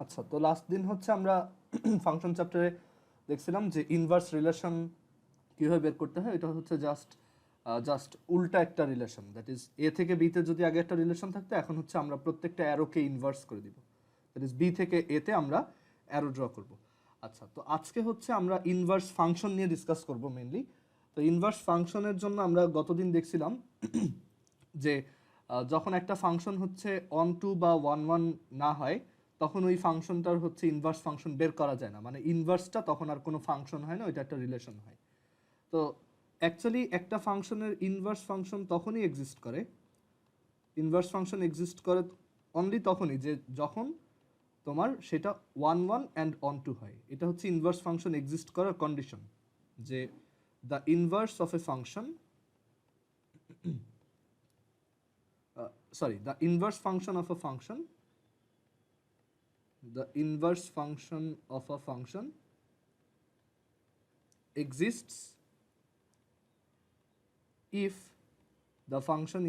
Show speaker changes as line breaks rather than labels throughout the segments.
আচ্ছা, তো লাস্ট দিন হচ্ছে আমরা ফাংশন চ্যাপ্টারে দেখছিলাম যে ইনভার্স রিলেশন কীভাবে বের করতে হয়। এটা হচ্ছে জাস্ট উল্টা একটা রিলেশন, দ্যাট ইজ এ থেকে বিতে যদি আগে একটা রিলেশন থাকতো, এখন হচ্ছে আমরা প্রত্যেকটা অ্যারোকে ইনভার্স করে দিব, দ্যাট ইজ বি থেকে এতে আমরা অ্যারো ড্র করব। আচ্ছা, তো আজকে হচ্ছে আমরা ইনভার্স ফাংশন নিয়ে ডিসকাস করব মেনলি। তো ইনভার্স ফাংশনের জন্য আমরা গতদিন দেখছিলাম যে যখন একটা ফাংশন হচ্ছে অন টু বা ওয়ান ওয়ান না হয়, তখন ওই ফাংশনটার হচ্ছে ইনভার্স ফাংশন বের করা যায় না, মানে ইনভার্সটা তখন আর কোনো ফাংশন হয় না, ওইটা একটা রিলেশন হয়। তো অ্যাকচুয়ালি একটা ফাংশনের ইনভার্স ফাংশন তখনই এক্সিস্ট করে, ইনভার্স ফাংশন এক্সিস্ট করে অনলি তখনই যে যখন তোমার সেটা one one and onto হয়। এটা হচ্ছে ইনভার্স ফাংশন এক্সিস্ট করার কন্ডিশন, যে the inverse of a function the inverse function of a function, the inverse function of a function exists if the function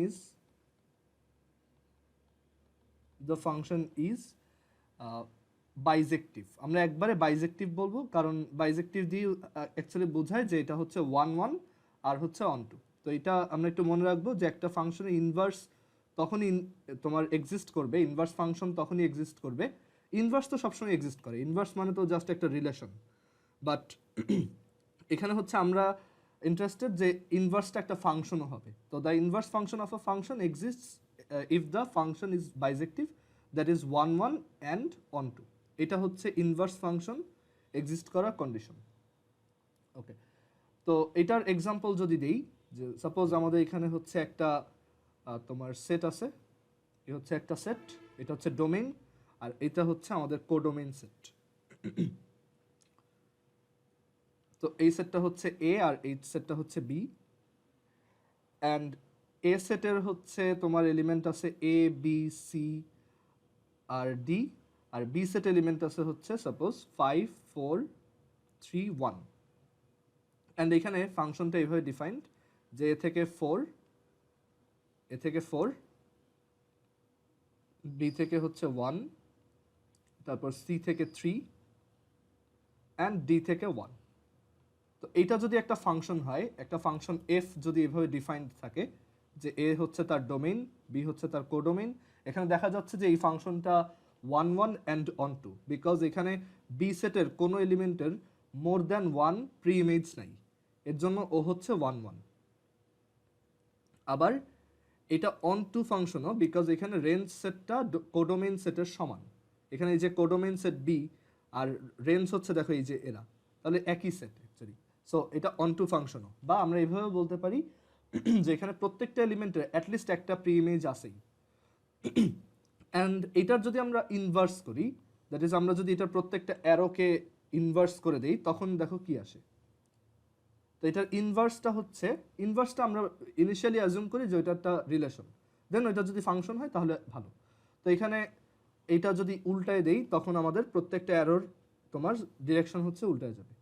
is বাইজেক্টিভ। আমরা একবারে বাইজেক্টিভ বলবো, কারণ বাইজেক্টিভ দিয়ে অ্যাকচুয়ালি বোঝায় যে এটা হচ্ছে ওয়ান ওয়ান আর হচ্ছে অন টু। তো এটা আমরা একটু মনে রাখবো যে একটা ফাংশনের ইনভার্স তখনই তোমার এক্সিস্ট করবে, ইনভার্স ফাংশন তখনই এক্সিস্ট করবে। ইনভার্স তো সবসময় এক্সিস্ট করে, ইনভার্স মানে তো জাস্ট একটা রিলেশন, বাট এখানে হচ্ছে আমরা ইন্টারেস্টেড যে ইনভার্সটা একটা ফাংশনও হবে। তো the inverse function of a function exists if the function is bijective, that is one one and onto. এটা হচ্ছে ইনভার্স ফাংশন এক্সিস্ট করার কন্ডিশন। ওকে, তো এটার এক্সাম্পল যদি দেই, যে সাপোজ আমাদের এখানে হচ্ছে একটা তোমার সেট আছে, এ হচ্ছে একটা সেট, এটা হচ্ছে ডোমেইন, আর এটা হচ্ছে আমাদের কোডোমেইন সেট। তো এই সেটটা হচ্ছে এ আর এই সেটটা হচ্ছে বি, অ্যান্ড এ সেটের হচ্ছে তোমার এলিমেন্ট আছে A B C R D, R B set element আছে হচ্ছে সাপোজ 5 4 3 1। অ্যান্ড এখানে ফাংশনটা এইভাবে ডিফাইন্ড যে এ থেকে 4, এ থেকে 4, বি থেকে হচ্ছে 1, তারপর সি থেকে 3 অ্যান্ড ডি থেকে 1। তো এইটা যদি একটা ফাংশন হয়, একটা ফাংশন এফ যদি এভাবে ডিফাইন্ড থাকে যে এ হচ্ছে তার ডোমেইন, বি হচ্ছে তার কোডোমেইন, এখানে দেখা যাচ্ছে যে এই ফাংশনটা one one and onto, because এখানে বি সেটের কোনো এলিমেন্টের more than one preimage নাই, এর জন্য ও হচ্ছে ওয়ান ওয়ান। আবার এটা অন টু ফাংশনও, বিকজ এখানে রেঞ্জ সেটটা কোডোমেইন সেটের সমান। এখানে এই যে কোডোমেইন সেট বি আর রেঞ্জ হচ্ছে দেখো এই যে এরা, তাহলে একই সেট অ্যাকচুয়ালি। সো এটা অন টু ফাংশনও, বা আমরা এইভাবে বলতে পারি যে এখানে প্রত্যেকটা এলিমেন্টের অ্যাটলিস্ট একটা প্রি ইমেজ আছেই। অ্যান্ড এটার যদি আমরা ইনভার্স করি, দ্যাট ইজ আমরা যদি এটার প্রত্যেকটা অ্যারোকে ইনভার্স করে দেই, তখন দেখো কি আসে। তো এটার ইনভার্সটা হচ্ছে, ইনভার্সটা আমরা ইনিশিয়ালি অ্যাজিউম করি যে ওইটা একটা রিলেশন, দেন ওইটা যদি ফাংশন হয় তাহলে ভালো। তো এখানে এইটা যদি উল্টায় দেই, তখন আমাদের প্রত্যেকটা অ্যারোর তোমার ডিরেকশন হচ্ছে উল্টায় যাবে।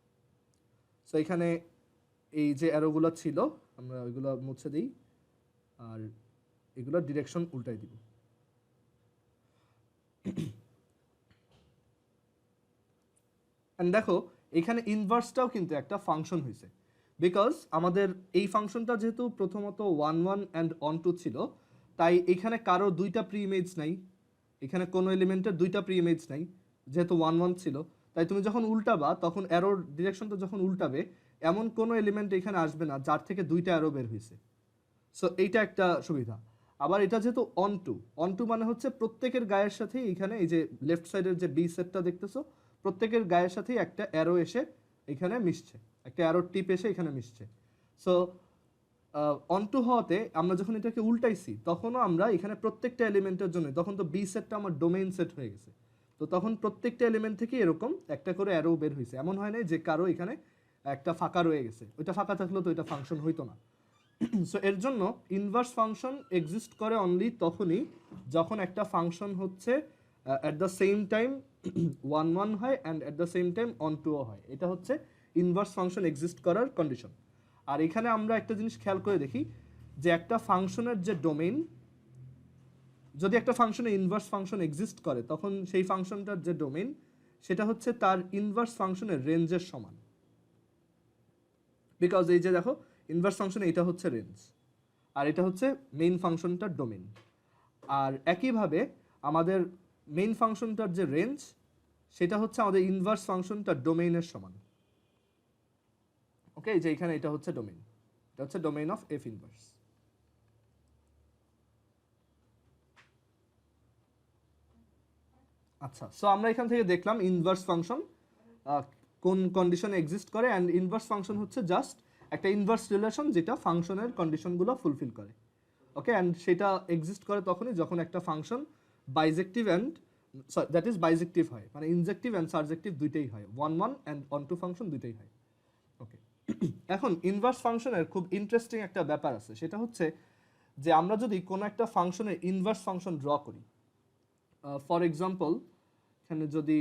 সো এখানে এই যে অ্যারোগুলো ছিল আমরা ওইগুলো মুছে দিই, আর এগুলোর ডিরেকশন উল্টাই দিব। অ্যান্ড দেখো এখানে ইনভার্সটাও কিন্তু একটা ফাংশন হয়েছে, বিকজ আমাদের এই ফাংশনটা যেহেতু প্রথমত one one and onto ছিল, তাই এখানে কারো দুইটা প্রি ইমেজ নাই, এখানে কোনো এলিমেন্টের দুইটা প্রি ইমেজ নাই, যেহেতু ওয়ান ওয়ান ছিল। তাই তুমি যখন উল্টাবা, তখন অ্যারোর ডিরেকশনটা যখন উল্টাবে, এমন কোনো এলিমেন্ট এখানে আসবে না যার থেকে দুইটা অ্যারো বের হয়েছে। সো এইটা একটা সুবিধা। আবার এটা যেহেতু অন টু, অন টু মানে হচ্ছে প্রত্যেকের গায়ের সাথেই, এখানে এই যে লেফট সাইডের যে বি সেটটা দেখতেছো, প্রত্যেকের গায়ের সাথেই একটা অ্যারো এসে এখানে মিশছে, একটা অ্যারোর টিপ এসে এখানে মিশছে। সো অন টু হওয়াতে আমরা যখন এটাকে উল্টাইছি, তখনও আমরা এখানে প্রত্যেকটা এলিমেন্টের জন্য, তখন তো বি সেটটা আমার ডোমেইন সেট হয়ে গেছে, তো তখন প্রত্যেকটা এলিমেন্ট থেকে এরকম একটা করে অ্যারো বের হয়েছে। এমন হয় না যে কারো এখানে একটা ফাঁকা রয়ে গেছে, ওইটা ফাঁকা থাকলেও তো এটা ফাংশন হইতো না। সো এর জন্য ইনভার্স ফাংশন এক্সিস্ট করে অনলি তখনই যখন একটা ফাংশন হচ্ছে at the same time one one হয় and at the same time onto হয়। এটা হচ্ছে ইনভার্স ফাংশন এক্সিস্ট করার কন্ডিশন। আর এখানে আমরা একটা জিনিস খেয়াল করে দেখি যে একটা ফাংশনের যে ডোমেইন, যদি একটা ফাংশনে ইনভার্স ফাংশন এক্সিস্ট করে তখন সেই ফাংশনটার যে ডোমেইন সেটা হচ্ছে তার ইনভার্স ফাংশনের রেঞ্জের সমান, বিকজ এই যে দেখো ইনভার্স ফাংশন এটা হচ্ছে রেঞ্জ আর এটা হচ্ছে মেইন ফাংশনটার ডোমেইন। আর একইভাবে আমাদের মেইন ফাংশনটার যে রেঞ্জ সেটা হচ্ছে আমাদের ইনভার্স ফাংশনটার ডোমেইনের সমান। ওকে, যে এখানে এটা হচ্ছে ডোমেইন, এটা হচ্ছে ডোমেইন অফ এফ ইনভার্স। আচ্ছা, সো আমরা এখান থেকে দেখলাম ইনভার্স ফাংশন কোন কন্ডিশনে এক্সিস্ট করে, অ্যান্ড ইনভার্স ফাংশন হচ্ছে জাস্ট একটা ইনভার্স রিলেশন যেটা ফাংশনের কন্ডিশনগুলো ফুলফিল করে। ওকে, অ্যান্ড সেটা এক্সিস্ট করে তখনই যখন একটা function bijective and that is bijective হয়, মানে ইনজেক্টিভ অ্যান্ড সারজেক্টিভ দুইটাই হয়, one one and onto function দুইটাই হয়। ওকে, এখন ইনভার্স ফাংশনের খুব ইন্টারেস্টিং একটা ব্যাপার আছে, সেটা হচ্ছে যে আমরা যদি কোনো একটা ফাংশনের ইনভার্স ফাংশন ড্র করি, ফর এক্সাম্পল এখানে যদি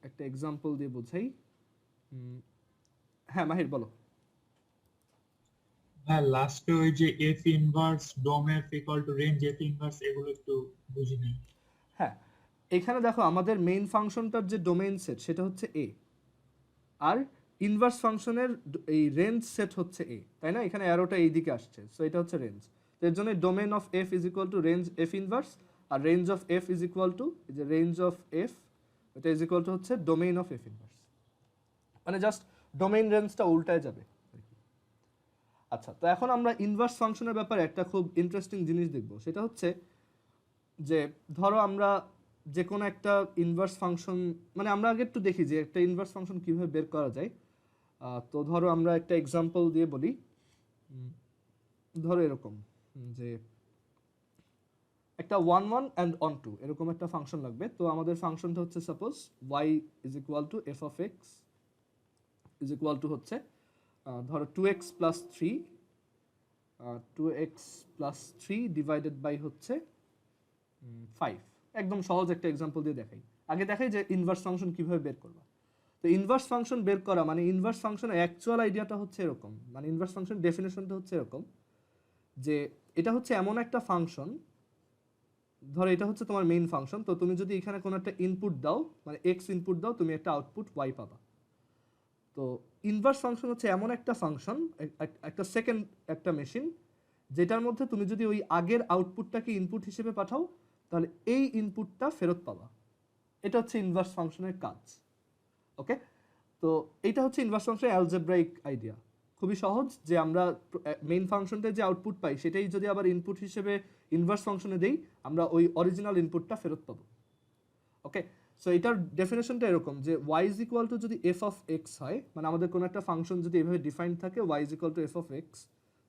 একটা এক্সাম্পল দিয়ে বোঝাই। হ্যাঁ মাহির বলো।
হ্যাঁ, লাস্টে ওই যে F inverse dom F equal to range F inverse এগুলো একটু বুঝিনি।
হ্যাঁ, এখানে দেখো আমাদের মেইন ফাংশনটার যে ডোমেইন সেট সেটা হচ্ছে এ, আর ইনভার্স ফাংশনের এই রেঞ্জ সেট হচ্ছে এ, তাই না? এখানে অ্যারোটা এই দিকে আসছে, সো এটা হচ্ছে রেঞ্জ। তো এর জন্য domain of F is equal to range F inverse, আর range of F is equal to যে রেঞ্জ অফ এফ এটা ইজ ইকুয়াল টু হচ্ছে ডোমেইন অফ এফ ইনভার্স, মানে জাস্ট ডোমেইন রেঞ্জটা উল্টায় যাবে। আচ্ছা, তো এখন আমরা ইনভার্স ফাংশনের ব্যাপারে একটা খুব ইন্টারেস্টিং জিনিস দেখব, সেটা হচ্ছে যে ধরো আমরা যে কোনো একটা ইনভার্স ফাংশন, মানে আমরা আগে একটু দেখি যে একটা ইনভার্স ফাংশন কীভাবে বের করা যায়। তো ধরো আমরা একটা এক্সাম্পল দিয়ে বলি, ধরো এরকম যে একটা one one and onto এরকম একটা ফাংশন লাগবে। তো আমাদের ফাংশনটা হচ্ছে suppose Y is equal to F of x is equal to হচ্ছে ধরো 2x প্লাস 3 ডিভাইডেড বাই হচ্ছে 5। একদম সহজ একটা এক্সাম্পল দিয়ে দেখাই। আগে দেখাই যে ইনভার্স ফাংশন কিভাবে বের করবা। তো ইনভার্স ফাংশন বের করা মানে ইনভার্স ফাংশনের অ্যাকচুয়াল আইডিয়াটা হচ্ছে এরকম, মানে ইনভার্স ফাংশন ডেফিনেশনটা হচ্ছে এরকম যে এটা হচ্ছে এমন একটা ফাংশন, ধরো এটা হচ্ছে তোমার মেইন ফাংশন। তো তুমি যদি এখানে কোনো একটা ইনপুট দাও, মানে এক্স ইনপুট দাও, তুমি একটা আউটপুট ওয়াই পাবা। তো ইনভার্স ফাংশন হচ্ছে এমন একটা ফাংশন, একটা সেকেন্ড একটা মেশিন, যেটার মধ্যে তুমি যদি ওই আগের আউটপুটটাকে ইনপুট হিসেবে পাঠাও তাহলে এই ইনপুটটা ফেরত পাবা। এটা হচ্ছে ইনভার্স ফাংশনের কাজ। ওকে, তো এইটা হচ্ছে ইনভার্স ফাংশনের অ্যালজেব্রাইক আইডিয়া। খুবই সহজ, যে আমরা মেইন ফাংশনতে যে আউটপুট পাই সেটাই যদি আবার ইনপুট হিসেবে ইনভার্স ফাংশনে দেই, আমরা ওই অরিজিনাল ইনপুটটা ফেরত পাবো। ওকে, সো এটার ডেফিনেশনটা এরকম যে ওয়াই ইজ ইকুয়াল টু যদি এফ অফ এক্স হয়, মানে আমাদের কোনো একটা ফাংশন যদি এভাবে ডিফাইন্ড থাকে Y is equal to F of X,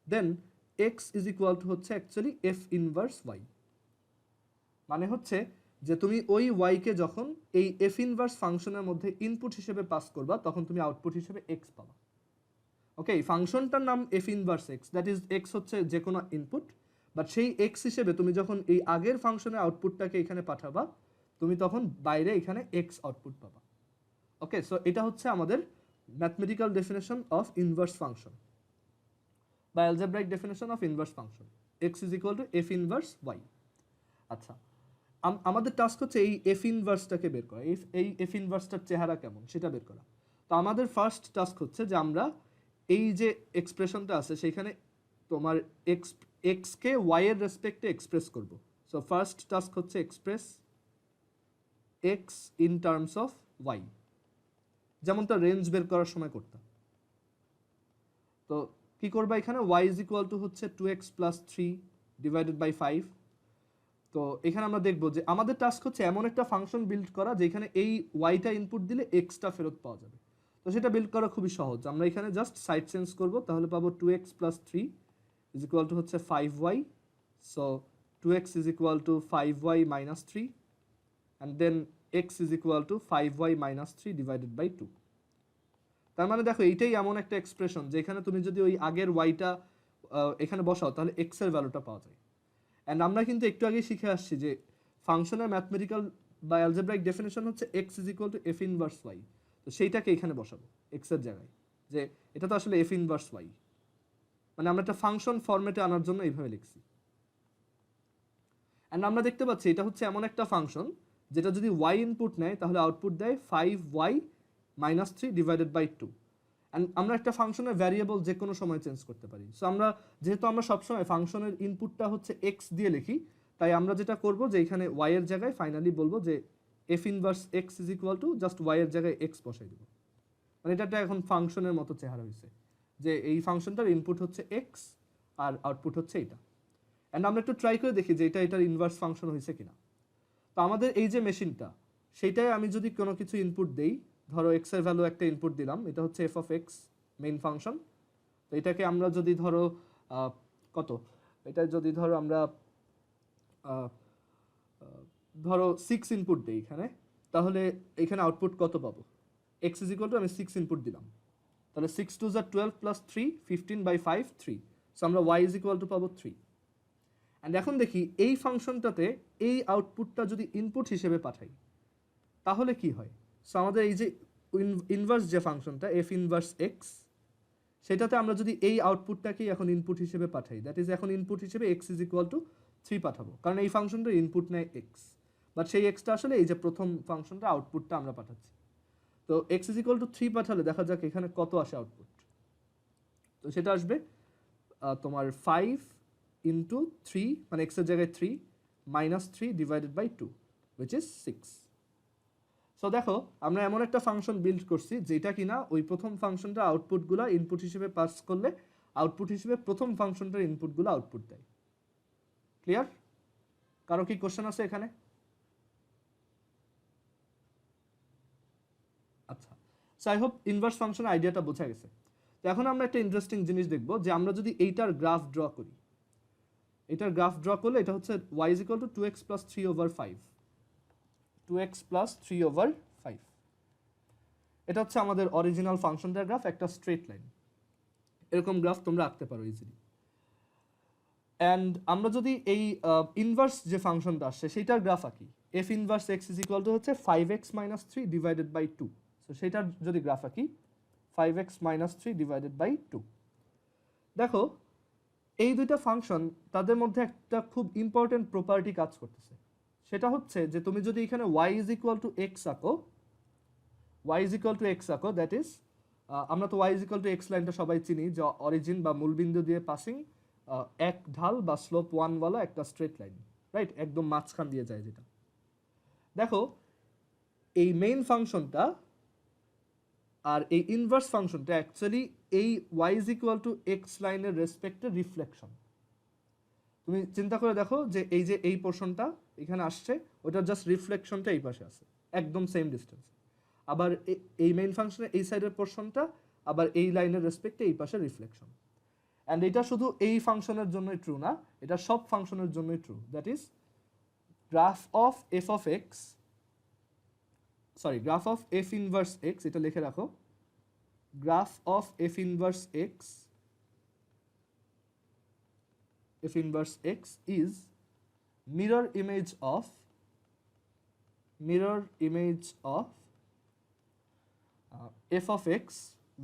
then x is equal to হচ্ছে অ্যাকচুয়ালি এফ ইনভার্স ওয়াই। মানে হচ্ছে যে তুমি ওই ওয়াইকে যখন এই এফ ইনভার্স ফাংশনের মধ্যে ইনপুট হিসেবে পাস করবা তখন তুমি আউটপুট হিসেবে এক্স পাবা। ওকে, এই ফাংশনটার নাম F inverse x, that is x হচ্ছে যে কোনো ইনপুট, বাট সেই এক্স হিসেবে তুমি যখন এই আগের ফাংশনের আউটপুটটাকে এখানে পাঠাবা তুমি তখন বাইরে এখানে এক্স আউটপুট পাবা। ওকে, সো এটা হচ্ছে আমাদের mathematical definition of inverse function বা algebraic definition of inverse function, x is equal to F inverse y. আচ্ছা, আমাদের টাস্ক হচ্ছে এই এফ ইনভার্সটাকে বের করা, এই এফ ইনভার্সটার চেহারা কেমন সেটা বের করা। তো আমাদের ফার্স্ট টাস্ক হচ্ছে যে আমরা এই যে এক্সপ্রেশনটা আছে সেখানে তোমার এক্সকে ওয়াই এর রেসপেক্টে এক্সপ্রেস করব। সো ফার্স্ট টাস্ক হচ্ছে express x in terms of Y, যেমনটা রেঞ্জ বের করার সময় করতাম। তো কি করবা, এখানে ওয়াই ইজ ইকুয়াল টু হচ্ছে 2x প্লাস 3 ডিভাইডেড বাই 5। তো এখানে আমরা দেখবো যে আমাদের টাস্ক হচ্ছে এমন একটা ফাংশন বিল্ড করা যেখানে এই ওয়াইটা ইনপুট দিলে এক্সটা ফেরত পাওয়া যাবে। তো সেটা বিল্ড করা খুবই সহজ, আমরা এখানে জাস্ট সাইড চেঞ্জ করবো, তাহলে পাবো 2x plus 3 is equal to হচ্ছে 5y। So 2x is equal to 5y minus 3 and then x is equal to 5y minus 3 divided by 2। তার মানে দেখো এইটাই এমন একটা এক্সপ্রেশন যেখানে তুমি যদি ওই আগের ওয়াইটা এখানে বসাও তাহলে এক্স এর ভ্যালুটা পাওয়া যায়। অ্যান্ড আমরা কিন্তু একটু আগেই শিখে আসছি যে ফাংশনের ম্যাথমেটিক্যাল বা অ্যালজেব্রাইক ডেফিনেশন হচ্ছে X is equal to F inverse Y. তো সেইটাকে এখানে বসাবো এক্স এর জায়গায়, যে এটা তো আসলে এফ ইনভার্স ওয়াই, মানে আমরা একটা ফাংশন ফরম্যাটে আনার জন্য এইভাবে লিখছি। অ্যান্ড আমরা দেখতে পাচ্ছি এটা হচ্ছে এমন একটা ফাংশন যেটা যদি ওয়াই ইনপুট নেয় তাহলে আউটপুট দেয় 5y minus 3 divided by 2। And আমরা একটা ফাংশনের ভ্যারিয়েবল যে কোনো সময় চেঞ্জ করতে পারি। সো আমরা যেহেতু আমরা সবসময় ফাংশনের ইনপুটটা হচ্ছে এক্স দিয়ে লিখি, তাই আমরা যেটা করব যে এখানে ওয়াই এর জায়গায় ফাইনালি বলবো যে F inverse X is equal to just Y এর জায়গায় এক্স বসাই দেবো। মানে এটা একটা এখন ফাংশনের মতো চেহারা হয়েছে যে এই ফাংশনটার ইনপুট হচ্ছে এক্স আর আউটপুট হচ্ছে এটা। অ্যান্ড আমরা একটু ট্রাই করে দেখি যে এটার ইনভার্স ফাংশন হয়েছে কিনা। তো আমাদের এই যে মেশিনটা, সেইটাই আমি যদি কোনো কিছু ইনপুট দেই, ধরো এক্স এর ভ্যালু একটা ইনপুট দিলাম, এটা হচ্ছে F of x main function. তো এটাকে আমরা যদি ধরো কত, এটা যদি ধরো আমরা ধরো 6 ইনপুট দিই এখানে, তাহলে এখানে আউটপুট কত পাবো? এক্স ইজ ইকুয়াল টু আমি 6 ইনপুট দিলাম, তাহলে 6 2 = 12 প্লাস 3 15/5 3। সো আমরা ওয়াই ইজ ইকুয়াল টু পাবো 3। অ্যান্ড এখন দেখি এই ফাংশনটাতে এই আউটপুটটা যদি ইনপুট হিসেবে পাঠাই তাহলে কি হয়। সো আমাদের এই যে ইনভার্স যে ফাংশনটা এফ ইনভার্স এক্স, সেটাতে আমরা যদি এই আউটপুটটাকেই এখন ইনপুট হিসেবে পাঠাই, দ্যাট ইজ এখন ইনপুট হিসেবে এক্স ইজ ইকুয়াল টু 3 পাঠাবো, কারণ এই ফাংশনটা ইনপুট নেয় এক্স, বাট সেই এক্সটা আসলে এই যে প্রথম ফাংশনটা আউটপুটটা আমরা পাঠাচ্ছি। তো এক্স ইজ ইকুয়াল টু 3 পাঠালে দেখা যাক এখানে কত আসে আউটপুট। তো সেটা আসবে তোমার 5 ইন্টু 3, মানে এক্সের জায়গায় 3 minus 3 divided by 2 which is 6। So দেখো আমরা এমন একটা ফাংশন বিল্ড করছি যেটা কিনা ওই প্রথম ফাংশনটা আউটপুটগুলো ইনপুট হিসেবে পাস করলে আউটপুট হিসেবে প্রথম ফাংশনটার ইনপুটগুলো আউটপুট দেয়। ক্লিয়ার? কারো কি কোশ্চেন আছে এখানে? আচ্ছা, সো আই হোপ ইনভার্স ফাংশনের আইডিয়াটা বোঝা গেছে। তো এখন আমরা একটা ইন্টারেস্টিং জিনিস দেখব যে আমরা যদি এইটার গ্রাফ ড্র করি, এটার গ্রাফ ড্র করলে এটা হচ্ছে y is equal to 2x plus 3 over 5, 2x plus 3 over 5। এটা হচ্ছে আমাদের অরিজিনাল ফাংশনটার গ্রাফ, একটা স্ট্রেট লাইন। এরকম গ্রাফ তোমরা আঁকতে পারো ইজিলি। অ্যান্ড আমরা যদি এই ইনভার্স যে ফাংশনটা আসছে সেইটার গ্রাফ আঁকি, F inverse X is equal to হচ্ছে 5x minus 3 divided by 2। So সেইটার যদি গ্রাফ আঁকি 5x minus 3 ডিভাইডেড বাই 2, দেখো এই দুইটা ফাংশন তাদের মধ্যে একটা খুব ইম্পর্টেন্ট প্রপার্টি কাজ করতেছে। সেটা হচ্ছে যে তুমি যদি এখানে y is equal to x আঁকো, y is equal to x আঁকো, দ্যাট ইজ আমরা তো y is equal to x লাইনটা সবাই চিনি, যে অরিজিন বা মূলবিন্দু দিয়ে পাসিং এক ঢাল বা স্লোপ 1 ওয়ালা একটা স্ট্রেট লাইন, রাইট? একদম মাঝখান দিয়ে যায় যেটা। দেখো এই মেইন ফাংশনটা আর এই ইনভার্স ফাংশনটা অ্যাকচুয়ালি এই y is equal to x লাইনের রেসপেক্টে রিফ্লেকশন। তুমি চিন্তা করে দেখো যে এই যে এই পোর্শনটা এখানে আসছে, ওটার জাস্ট রিফ্লেকশনটা এই পাশে আছে, একদম সেম ডিস্টেন্স। আবার এই মেইন ফাংশনের এই সাইডের পোর্শনটা আবার এই লাইনের রেসপেক্টে এই পাশে রিফ্লেকশন। অ্যান্ড এটা শুধু এই ফাংশনের জন্যই ট্রু না, এটা সব ফাংশনের জন্যই true. That is graph of F of x, sorry graph of F inverse x, এটা লিখে রাখো, graph of F inverse x, f inverse x is mirror image of f of x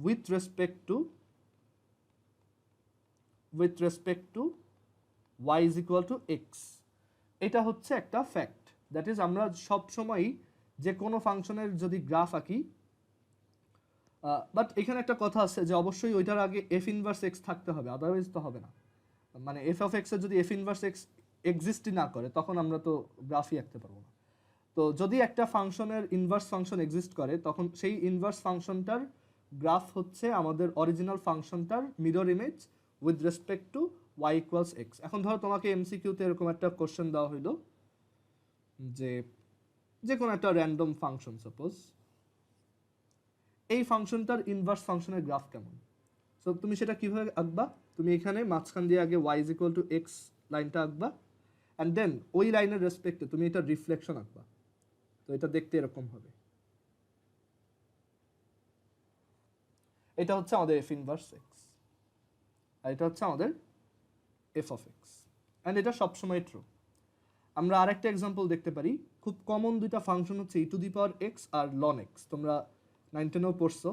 with respect to y is equal to x। এটা হচ্ছে একটা fact, that is আমরা সব সময়ই যে কোনো ফাংশনের যদি গ্রাফ আঁকি, বাট এখানে একটা কথা আছে যে অবশ্যই ওইটার আগে f ইনভার্স x থাকতে হবে, আদারওয়াইজ তো হবে না। মানে এফ অফ এক্স এর যদি এফ ইনভার্স এক্স এক্সিস্টই না করে তখন আমরা তো গ্রাফই আঁকতে পারবো না। তো যদি একটা ফাংশনের ইনভার্স ফাংশন এক্সিস্ট করে তখন সেই ইনভার্স ফাংশনটার গ্রাফ হচ্ছে আমাদের অরিজিনাল ফাংশনটার mirror image with respect to y equals x. এখন ধরো তোমাকে এমসিকিউতে এরকম একটা কোশ্চেন দেওয়া হইলো যে কোনো একটা র্যান্ডম ফাংশন, সাপোজ এই ফাংশনটার ইনভার্স ফাংশনের গ্রাফ কেমন। সো তুমি সেটা কিভাবে আঁকবা? তুমি এখানে মাঝখান দিয়ে আগে y is equal to x লাইনটা আঁকবা, অ্যান্ড দেন ওই লাইনের রেসপেক্টে তুমি এটা রিফ্লেকশন আঁকবা। তো এটা দেখতে এরকম হবে। এটা হচ্ছে আমাদের এফ ইনভার্স এক্স, আর এটা হচ্ছে আমাদের এফ অফ এক্স, অ্যান্ড এটা সবসময় ট্রু। আমরা আরেকটা এক্সাম্পল দেখতে পারি, খুব কমন দুইটা ফাংশন হচ্ছে e to the power x আর লন এক্স, তোমরা 9-10 পড়ছো।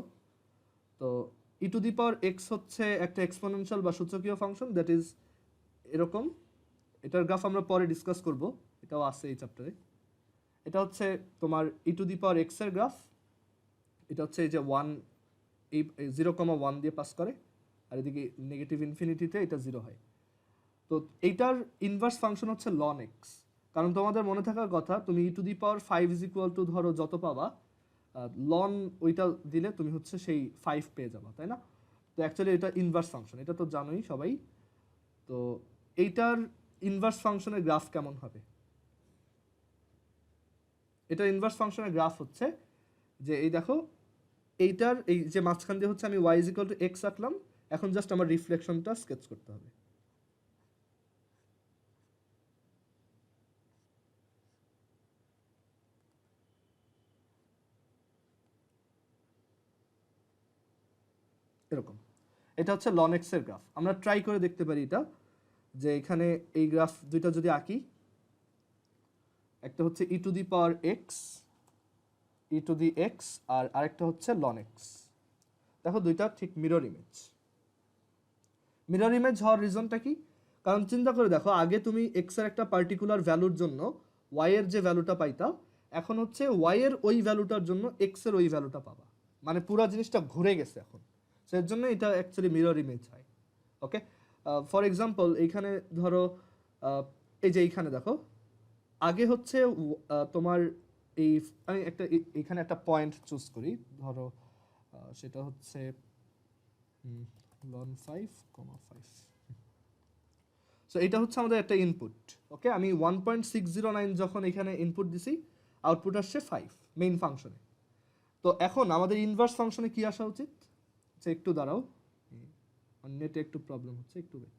তো ই টু দি পাওয়ার এক্স হচ্ছে একটা এক্সপোনেনশিয়াল বা সূচকীয় ফাংশন, দ্যাট ইজ এরকম, এটার গ্রাফ আমরা পরে ডিসকাস করব, এটাও আছে এই চ্যাপ্টারে। এটা হচ্ছে তোমার ই টু দি পাওয়ার এক্স এর গ্রাফ। এটা হচ্ছে এই যে 1 এই 0,1 দিয়ে পাস করে, আর এদিকে নেগেটিভ ইনফিনিটিতে এটা 0 হয়। তো এইটার ইনভার্স ফাংশন হচ্ছে লন এক্স। কারণ তোমাদের মনে থাকার কথা, তুমি e to the power 5 is equal to ধরো যত পাবা, লন ওইটা দিলে তুমি হচ্ছে সেই 5 পেয়ে যাবা, তাই না? তো অ্যাকচুয়ালি এটা ইনভার্স ফাংশন, এটা তো জানোই সবাই। তো এইটার ইনভার্স ফাংশনের গ্রাফ কেমন হবে? এটা ইনভার্স ফাংশনের গ্রাফ হচ্ছে যে এই দেখো, এইটার এই যে মাঝখান দিয়ে হচ্ছে আমি y is equal to x আঁকলাম, এখন জাস্ট আমার রিফ্লেকশনটা স্কেচ করতে হবে। এরকম, এটা হচ্ছে লন এক্স এর গ্রাফ। আমরা ট্রাই করে দেখতে পারি এটা, যে এখানে এই গ্রাফ দুইটা যদি আঁকি, একটা হচ্ছে e to the power x, e to the x, আর আরেকটা হচ্ছে লন এক্স। দেখো দুইটা ঠিক মিরর ইমেজ। মিরর ইমেজ হওয়ার রিজনটা কি? কারণ চিন্তা করে দেখো, আগে তুমি এক্স এর একটা পার্টিকুলার ভ্যালুর জন্য ওয়াই এর যে ভ্যালুটা পাইতা, এখন হচ্ছে ওয়াই এর ওই ভ্যালুটার জন্য এক্স এর ওই ভ্যালুটা পাবা। মানে পুরো জিনিসটা ঘুরে গেছে এখন, সেই জন্য এটা অ্যাকচুয়ালি মিরর ইমেজ হয়। ওকে, ফর এক্সাম্পল এইখানে ধরো, এই যে এইখানে দেখো, আগে হচ্ছে তোমার এই, আমি একটা এখানে একটা পয়েন্ট চুজ করি, ধরো সেটা হচ্ছে লন 5,5। সো এটা হচ্ছে আমাদের একটা ইনপুট। ওকে, আমি 1.609 যখন এখানে ইনপুট দিছি, আউটপুট আসছে 5 মেইন ফাংশনে। তো এখন আমাদের ইনভার্স ফাংশনে কি আসা উচিত? আচ্ছা একটু দাঁড়াও, নেটে একটু প্রবলেম হচ্ছে, একটু ওয়েট।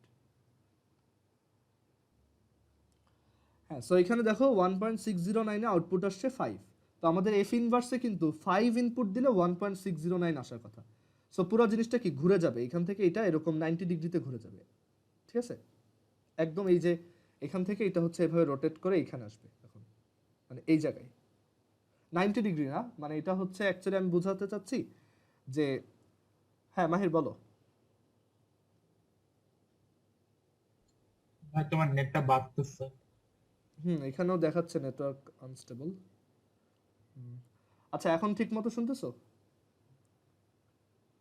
হ্যাঁ, সো এখানে দেখো 1.609 এ আউটপুট আসছে 5। তো আমাদের এফ ইনভার্সে কিন্তু 5 ইনপুট দিলে 1.609 আসার কথা। সো পুরো জিনিসটা কি ঘুরে যাবে, এখান থেকে এটা এরকম 90 ডিগ্রিতে ঘুরে যাবে। ঠিক আছে, একদম এই যে এখান থেকে এটা হচ্ছে এভাবে রোটেট করে এখানে আসবে এখন, মানে এই জায়গায় 90 ডিগ্রি না, মানে এটা হচ্ছে অ্যাকচুয়ালি আমি বোঝাতে চাচ্ছি যে, হ্যাঁ মাহির বলো।
ভাই তোমার নেটটা বাড়তেছে।
এখানেও দেখাচ্ছে নেটওয়ার্ক আনস্টেবল। আচ্ছা এখন ঠিক মতো শুনতেছো?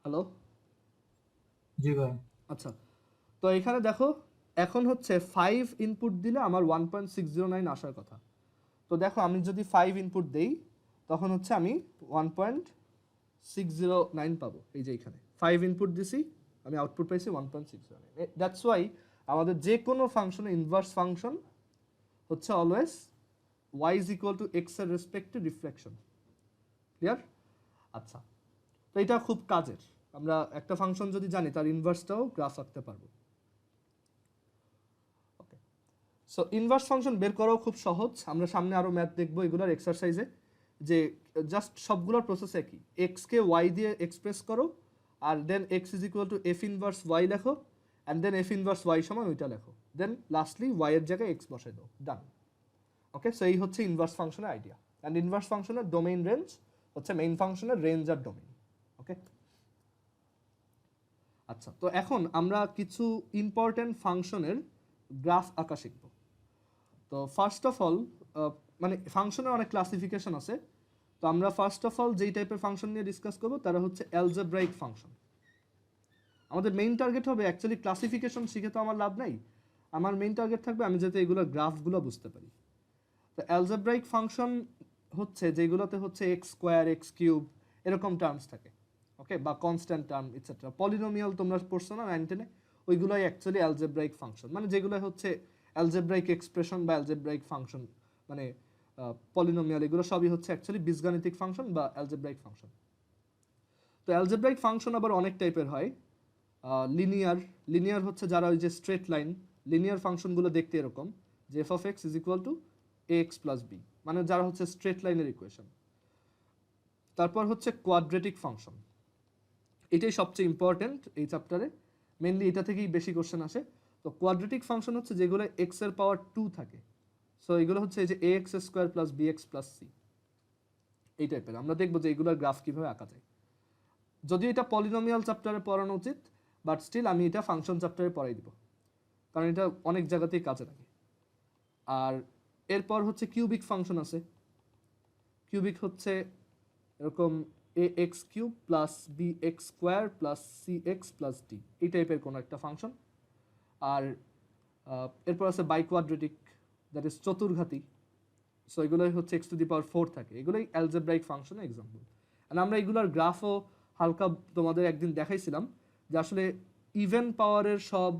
হ্যালো?
জি ভাই।
আচ্ছা, তো এখানে দেখো, এখন হচ্ছে 5 ইনপুট দিলে আমার 1.609 আসার কথা। তো দেখো আমি যদি 5 ইনপুট দেই, তখন হচ্ছে আমি 1.609 পাবো। এই যে এখানে 5 ইনপুট দিছি, আমি আউটপুট পাইছি 1.609। দ্যাটস ওয়াই আমাদের যে কোনো ফাংশনের ইনভার্স ফাংশন হচ্ছে always y is equal to x এর রেসপেক্টে রিফ্লেকশন। ক্লিয়ার? আচ্ছা, তো এটা খুব কাজের। আমরা একটা ফাংশন যদি জানি, তার ইনভার্সটাও গ্রাফ আঁকতে পারবো। ওকে, সো ইনভার্স ফাংশন বের করাও খুব সহজ। আমরা সামনে আরো ম্যাথ দেখবো এগুলোর এক্সারসাইজে, যে জাস্ট সবগুলোর প্রসেস একই। এক্স কে ওয়াই দিয়ে এক্সপ্রেস করো, আর then x is equal to F inverse y লেখো, and then f inverse y সমান ওইটা লেখো, দেন লাস্টলি ওয়াই এর জায়গায় এক্স বসাই দাও, ডান। ওকে, সো এই হচ্ছে ইনভার্স ফাংশনের আইডিয়া। অ্যান্ড ইনভার্স ফাংশনের ডোমেইন রেঞ্জ হচ্ছে মেইন ফাংশনের রেঞ্জ আর ডোমেইন। ওকে, আচ্ছা, তো এখন আমরা কিছু ইম্পর্টেন্ট ফাংশনের গ্রাফ আঁকা শিখব। তো ফার্স্ট অফ অল, মানে ফাংশনের অনেক ক্লাসিফিকেশন আছে। তো আমরা ফার্স্ট অফ অল যেই টাইপের ফাংশন নিয়ে ডিসকাস করব, তারা হচ্ছে অ্যালজেব্রাইক ফাংশন। আমাদের মেইন টার্গেট হবে, অ্যাকচুয়ালি ক্লাসিফিকেশন শিখে তো আমার লাভ নাই, আমার মেইন টার্গেট থাকবে আমি যাতে এগুলোর গ্রাফগুলো বুঝতে পারি। তো অ্যালজেব্রাইক ফাংশন হচ্ছে যেগুলোতে হচ্ছে এক্স স্কোয়ার, এক্স কিউব এরকম টার্মস থাকে। ওকে, বা কনস্ট্যান্ট টার্ম ইটসেট্রা। পলিনোমিয়াল তোমরা পড়ছো না 9-10-এ, ওইগুলোই অ্যাকচুয়ালি অ্যালজেব্রাইক ফাংশন, মানে যেগুলো হচ্ছে অ্যালজেব্রাইক এক্সপ্রেশন বা অ্যালজেব্রাইক ফাংশন, মানে পলিনোমিয়াল, এগুলো সবই হচ্ছে অ্যাকচুয়ালি বীজগাণিতিক ফাংশন বা অ্যালজেব্রাইক ফাংশন। তো অ্যালজেব্রাইক ফাংশন আবার অনেক টাইপের হয়। লিনিয়ার হচ্ছে যারা ওই যে স্ট্রেট লাইন, লিনিয়ার ফাংশনগুলো দেখতে এরকম, যে F of x is equal to A X plus B, মানে যারা হচ্ছে স্ট্রেট লাইনের ইকুয়েশন। তারপর হচ্ছে কোয়াড্রেটিক ফাংশন, এটাই সবচেয়ে ইম্পর্টেন্ট এই চ্যাপ্টারে, মেনলি এটা থেকেই বেশি কোশ্চেন আসে। তো কোয়াড্রেটিক ফাংশন হচ্ছে যেগুলো এক্স এর পাওয়ার 2 থাকে। সো এগুলো হচ্ছে এই যে a x square plus b x plus c, এই টাইপের। আমরা দেখবো যে এগুলোর গ্রাফ কিভাবে আঁকা যায়। যদিও এটা পলিনোমিয়াল চ্যাপ্টারে পড়ানো উচিত, বাট স্টিল আমি এটা ফাংশন চ্যাপ্টারে পড়াই দিব, কারণ এটা অনেক জায়গাতেই কাজে লাগে। আর এরপর হচ্ছে কিউবিক ফাংশন আছে। কিউবিক হচ্ছে এরকম a x cube plus b x square plus c x plus d, এই টাইপের কোনো একটা ফাংশন। আর এরপর আছে বাইকোয়াড্রেটিক, দ্যাট ইজ চতুর্ঘাতী। সো এগুলোই হচ্ছে এক্স টু দি পাওয়ার 4 থাকে, এগুলোই অ্যালজেব্রাইক ফাংশনের এক্সাম্পল। অ্যান্ড আমরা এগুলোর গ্রাফও হালকা তোমাদের একদিন দেখাইছিলাম যে আসলে ইভেন পাওয়ারের সব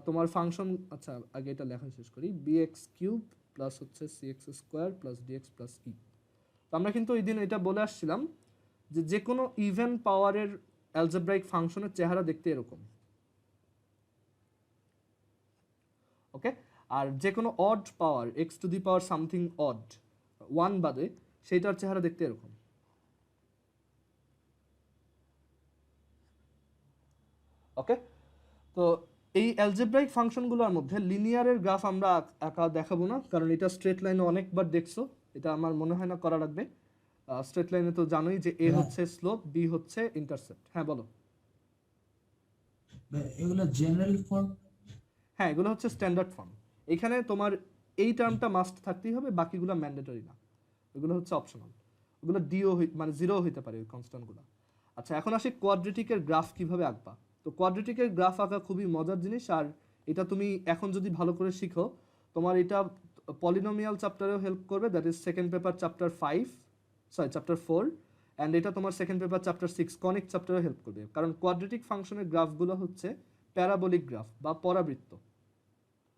তোমার ফাংশন, আচ্ছা আগে এটা লেখা শেষ করি, বি এক্স কিউব প্লাস হচ্ছে c x square plus d x plus e. তো আমরা কিন্তু ওই দিন এটা বলে আসছিলাম যে যে কোনো ইভেন পাওয়ারের অ্যালজেব্রাইক ফাংশনের চেহারা দেখতে এরকম, ওকে। আর যে কোনো odd power x two the power something odd 1 বাদে সেইটার চেহারা দেখতে এরকম, ওকে। তো এই অ্যালজেব্রাইক ফাংশনগুলোর মধ্যে লিনিয়ারের গ্রাফ আমরা আঁকা দেখাবো না, কারণ এটা স্ট্রেট লাইনে অনেকবার দেখছো, এটা আমার মনে হয় না করা লাগবে। স্ট্রেট লাইনে তো জানোই যে এ হচ্ছে স্লোপ, বি হচ্ছে ইন্টারসেপ্ট। হ্যাঁ বলো।
এগুলো জেনারেল ফর্ম?
হ্যাঁ, এগুলো হচ্ছে স্ট্যান্ডার্ড ফর্ম। এখানে তোমার এই টার্মটা মাস্ট থাকতেই হবে, বাকিগুলো ম্যান্ডেটরি না, ওগুলো হচ্ছে অপশনাল। ওগুলো ডিও মানে জিরো হইতে পারে ওই কনস্ট্যান্টগুলো। আচ্ছা, এখন আসি কোয়াড্রেটিকের গ্রাফ কিভাবে আঁকবা। তো কোয়াড্রেটিকের গ্রাফ আঁকা খুবই মজার জিনিস, আর এটা তুমি এখন যদি ভালো করে শিখো, তোমার এটা পলিনোমিয়াল চ্যাপ্টারেও হেল্প করবে, that is second paper chapter 4, and এটা তোমার সেকেন্ড পেপার চ্যাপ্টার 6 কনিক চ্যাপ্টারেও হেল্প করবে, কারণ কোয়াড্রেটিক ফাংশনের গ্রাফগুলো হচ্ছে প্যারাবোলিক গ্রাফ বা পরাবৃত্ত,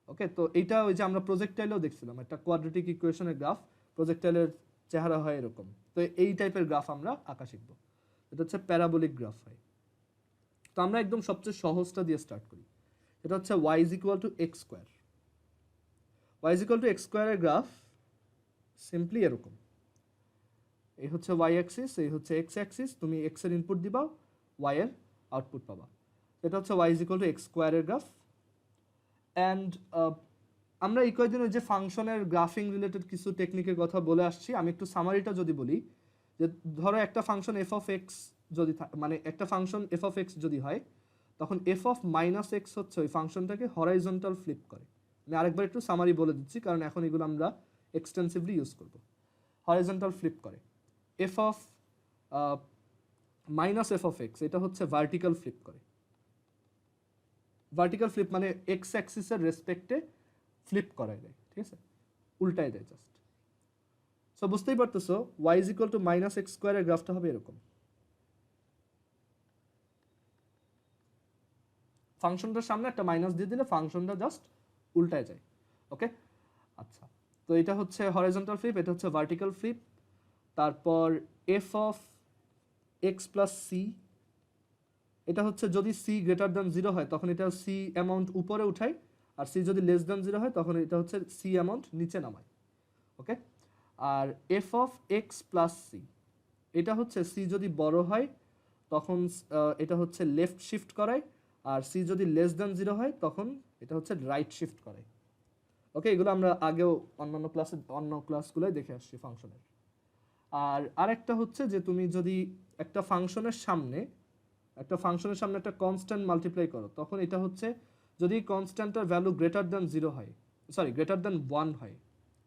ওকে। তো এইটা ওই যে আমরা প্রজেক্টাইলেও দেখছিলাম একটা কোয়াড্রেটিক ইকুয়েশনের গ্রাফ, প্রজেক্টাইলের চেহারা হয় এরকম। তো এই টাইপের গ্রাফ আমরা আঁকা শিখব, এটা হচ্ছে প্যারাবোলিক গ্রাফ হয়। তো আমরা একদম সবচেয়ে সহজটা দিয়ে স্টার্ট করি, এটা হচ্ছে y is equal to x square. y is equal to x স্কোয়ারের গ্রাফ সিম্পলি এরকম, এই হচ্ছে y অ্যাক্সিস, এই হচ্ছে x অ্যাক্সিস, তুমি x এর ইনপুট দিবা, y এর আউটপুট পাবা। এটা হচ্ছে y is equal to x স্কোয়ারের গ্রাফ। অ্যান্ড আমরা এই কয়েকদিন ওই যে ফাংশনের গ্রাফিং রিলেটেড কিছু টেকনিকের কথা বলে আসছি, আমি একটু সামারিটা যদি বলি, যে ধরো একটা ফাংশন এফ অফ এক্স যদি মানে একটা ফাংশন এফ অফ এক্স যদি হয়, তখন এফ অফ মাইনাস এক্স হচ্ছে ওই ফাংশনটাকে হরাইজন্টাল ফ্লিপ করে। আমি আরেকবার একটু সামারি বলে দিচ্ছি, কারণ এখন এগুলো আমরা এক্সটেন্সিভলি ইউজ করব। হরাইজন্টাল ফ্লিপ করে। F of minus F of x, এটা হচ্ছে ভার্টিক্যাল ফ্লিপ করে। ভার্টিক্যাল ফ্লিপ মানে এক্স অ্যাক্সিসের রেসপেক্টে ফ্লিপ করাই দেয়, ঠিক আছে, উল্টাই দেয় জাস্ট। সো বুঝতেই পারতেছো y is equal to minus x স্কোয়ারের গ্রাফটা হবে এরকম। ফাংশনটার সামনে একটা মাইনাস দিয়ে দিলে ফাংশনটা জাস্ট উল্টায় যায়, ওকে। আচ্ছা, তো এটা হচ্ছে হরাইজন্টাল ফ্লিপ, এটা হচ্ছে ভার্টিক্যাল ফ্লিপ। তারপর F of x plus C, এটা হচ্ছে যদি সি গ্রেটার দ্যান 0 হয় তখন এটা সি অ্যামাউন্ট উপরে উঠায়, আর সি যদি লেস দ্যান 0 হয় তখন এটা হচ্ছে সি অ্যামাউন্ট নিচে নামায়, ওকে। আর f of x plus C, এটা হচ্ছে সি যদি বড় হয় তখন এটা হচ্ছে লেফট শিফট করায়, আর সি যদি লেস দ্যান 0 হয় তখন এটা হচ্ছে রাইট শিফট করায়, ওকে। এগুলো আমরা আগেও অন্য ক্লাসগুলোয় দেখে আসছি ফাংশনের। আর আরেকটা হচ্ছে যে তুমি যদি একটা ফাংশনের সামনে একটা কনস্ট্যান্ট মাল্টিপ্লাই করো, তখন এটা হচ্ছে যদি কনস্ট্যান্টের ভ্যালু গ্রেটার দ্যান 0 হয়, গ্রেটার দ্যান 1 হয়,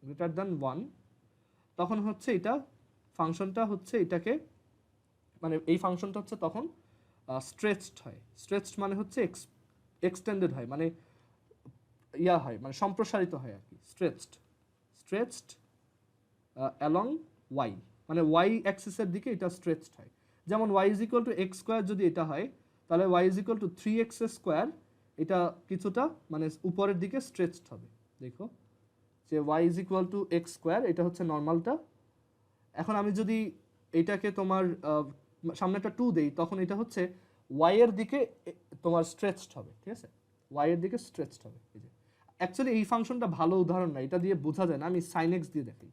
গ্রেটার দ্যান 1, তখন হচ্ছে এটা ফাংশনটা হচ্ছে এটাকে মানে এই ফাংশনটা হচ্ছে তখন স্ট্রেচড হয়। স্ট্রেচড মানে হচ্ছে এক্সটেন্ডেড হয়, মানে হয় মানে সম্প্রসারিত হয় আর কি। স্ট্রেচড অ্যালং ওয়াই, মানে ওয়াই অ্যাক্সিসের দিকে এটা স্ট্রেচড হয়। যেমন y is equal to x square যদি এটা হয়, তাহলে y is equal two 3x square, এটা কিছুটা মানে উপরের দিকে স্ট্রেচড হবে। দেখো যে y is equal to x square, এটা হচ্ছে নর্মালটা। এখন আমি যদি এটাকে তোমার সামনে একটা 2 দেই, তখন এটা হচ্ছে y এর দিকে তোমার স্ট্রেচড হবে, ঠিক আছে, y এর দিকে স্ট্রেচড হবে। এই যে অ্যাকচুয়ালি এই ফাংশনটা ভালো উদাহরণ না, এটা দিয়ে বোঝা যায় না, আমি সাইন এক্স দিয়ে দেখি।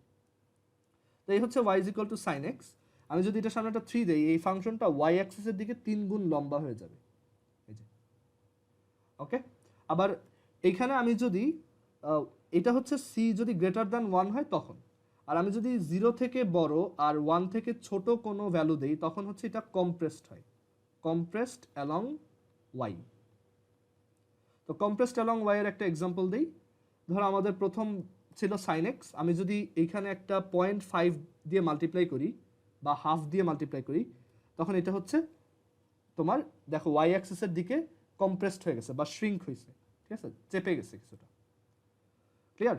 তো এই হচ্ছে y is equal to sine X. আমি যদি এটা সামনে একটা 3 দেই, এই ফাংশনটা y অ্যাক্সিসের দিকে 3 গুণ লম্বা হয়ে যাবে, এই যে, ওকে। আবার এইখানে আমি যদি এটা হচ্ছে c যদি গ্রেটার দ্যান 1 হয় তখন, আর আমি যদি 0 থেকে বড় আর 1 থেকে ছোট কোনো ভ্যালু দেই, তখন হচ্ছে এটা কম্প্রেসড হয়, কম্প্রেসড অ্যালং y। তো কম্প্রেসড অ্যালং y এর একটা এক্সাম্পল দেই, ধরো আমাদের প্রথম ছিল sin x, আমি যদি এইখানে একটা 0.5 দিয়ে মাল্টিপ্লাই করি বা হাফ দিয়ে মাল্টিপ্লাই করি, তখন এটা হচ্ছে তোমার দেখো y অ্যাক্সিসের দিকে কম্প্রেসড হয়ে গেছে বা শ্রিঙ্ক হয়েছে, ঠিক আছে, চেপে গেছে কিছুটা। ক্লিয়ার?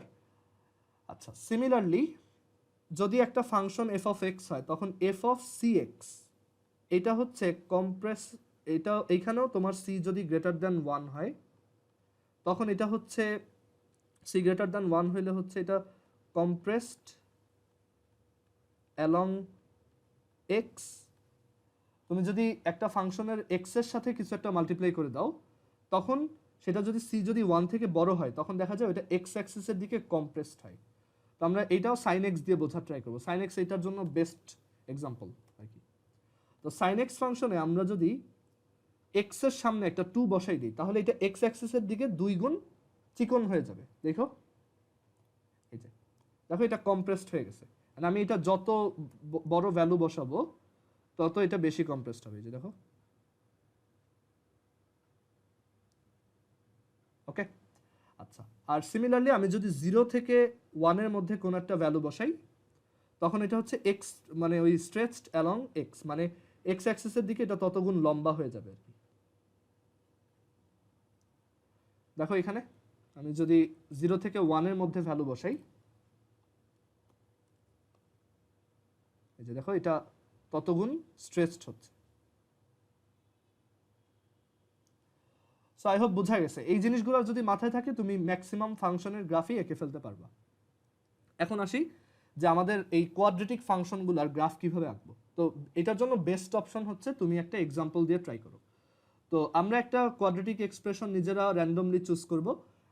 আচ্ছা, সিমিলারলি যদি একটা ফাংশন f অফ x হয়, তখন f অফ cx এটা হচ্ছে কম্প্রেস, এটা এইখানেও তোমার c যদি গ্রেটার দ্যান 1 হয়, তখন এটা হচ্ছে c গ্রেটার দ্যান 1 হইলে হচ্ছে এটা কম্প্রেসড অ্যালং x। তুমি যদি একটা ফাংশনের x এর সাথে কিছু একটা মাল্টিপ্লাই করে দাও, তখন সেটা যদি c যদি 1 থেকে বড় হয়, তখন দেখা যায় ওটা x অ্যাক্সিসের দিকে কম্প্রেসড হয়। তো আমরা এটাও sin x দিয়ে বোঝার ট্রাই করবো। sin x এটার জন্য বেস্ট এক্সাম্পল আর কি। তো sin x ফাংশনে আমরা যদি x এর সামনে একটা 2 বসাই দিই, তাহলে এটা x অ্যাক্সিসের দিকে 2 গুণ চিকন হয়ে যাবে। দেখো এই যে, দেখো এটা কম্প্রেসড হয়ে গেছে। আর আমি এটা যত বড় ভ্যালু বসাবো তত এটা বেশি কম্প্রেসড হবে, যে দেখো। ওকে, আচ্ছা। আর সিমিলারলি আমি যদি 0 থেকে 1 এর মধ্যে কোনো একটা ভ্যালু বসাই, তখন এটা হচ্ছে x, মানে ওই স্ট্রেচড অ্যালং x, মানে x অ্যাক্সিসের দিকে এটা ততগুণ লম্বা হয়ে যাবে আর কি। দেখো এখানে আমি যদি 0 থেকে 1 এর মধ্যে ভ্যালু বসাই, এই যে দেখো এটা ততগুণ স্ট্রেচড হচ্ছে। সো আই হোপ বোঝা গেছে। এই জিনিসগুলো যদি মাথায় থাকে, তুমি ম্যাক্সিমাম ফাংশনের গ্রাফই এঁকে ফেলতে পারবা। এখন আসি যে আমাদের এই কোয়াড্রেটিক ফাংশনগুলোর গ্রাফ কিভাবে আঁকবো। তো এটার জন্য বেস্ট অপশন হচ্ছে তুমি একটা এক্সাম্পল দিয়ে ট্রাই করো। তো আমরা একটা কোয়াড্রেটিক এক্সপ্রেশন নিজেরা র্যান্ডমলি চুজ করব,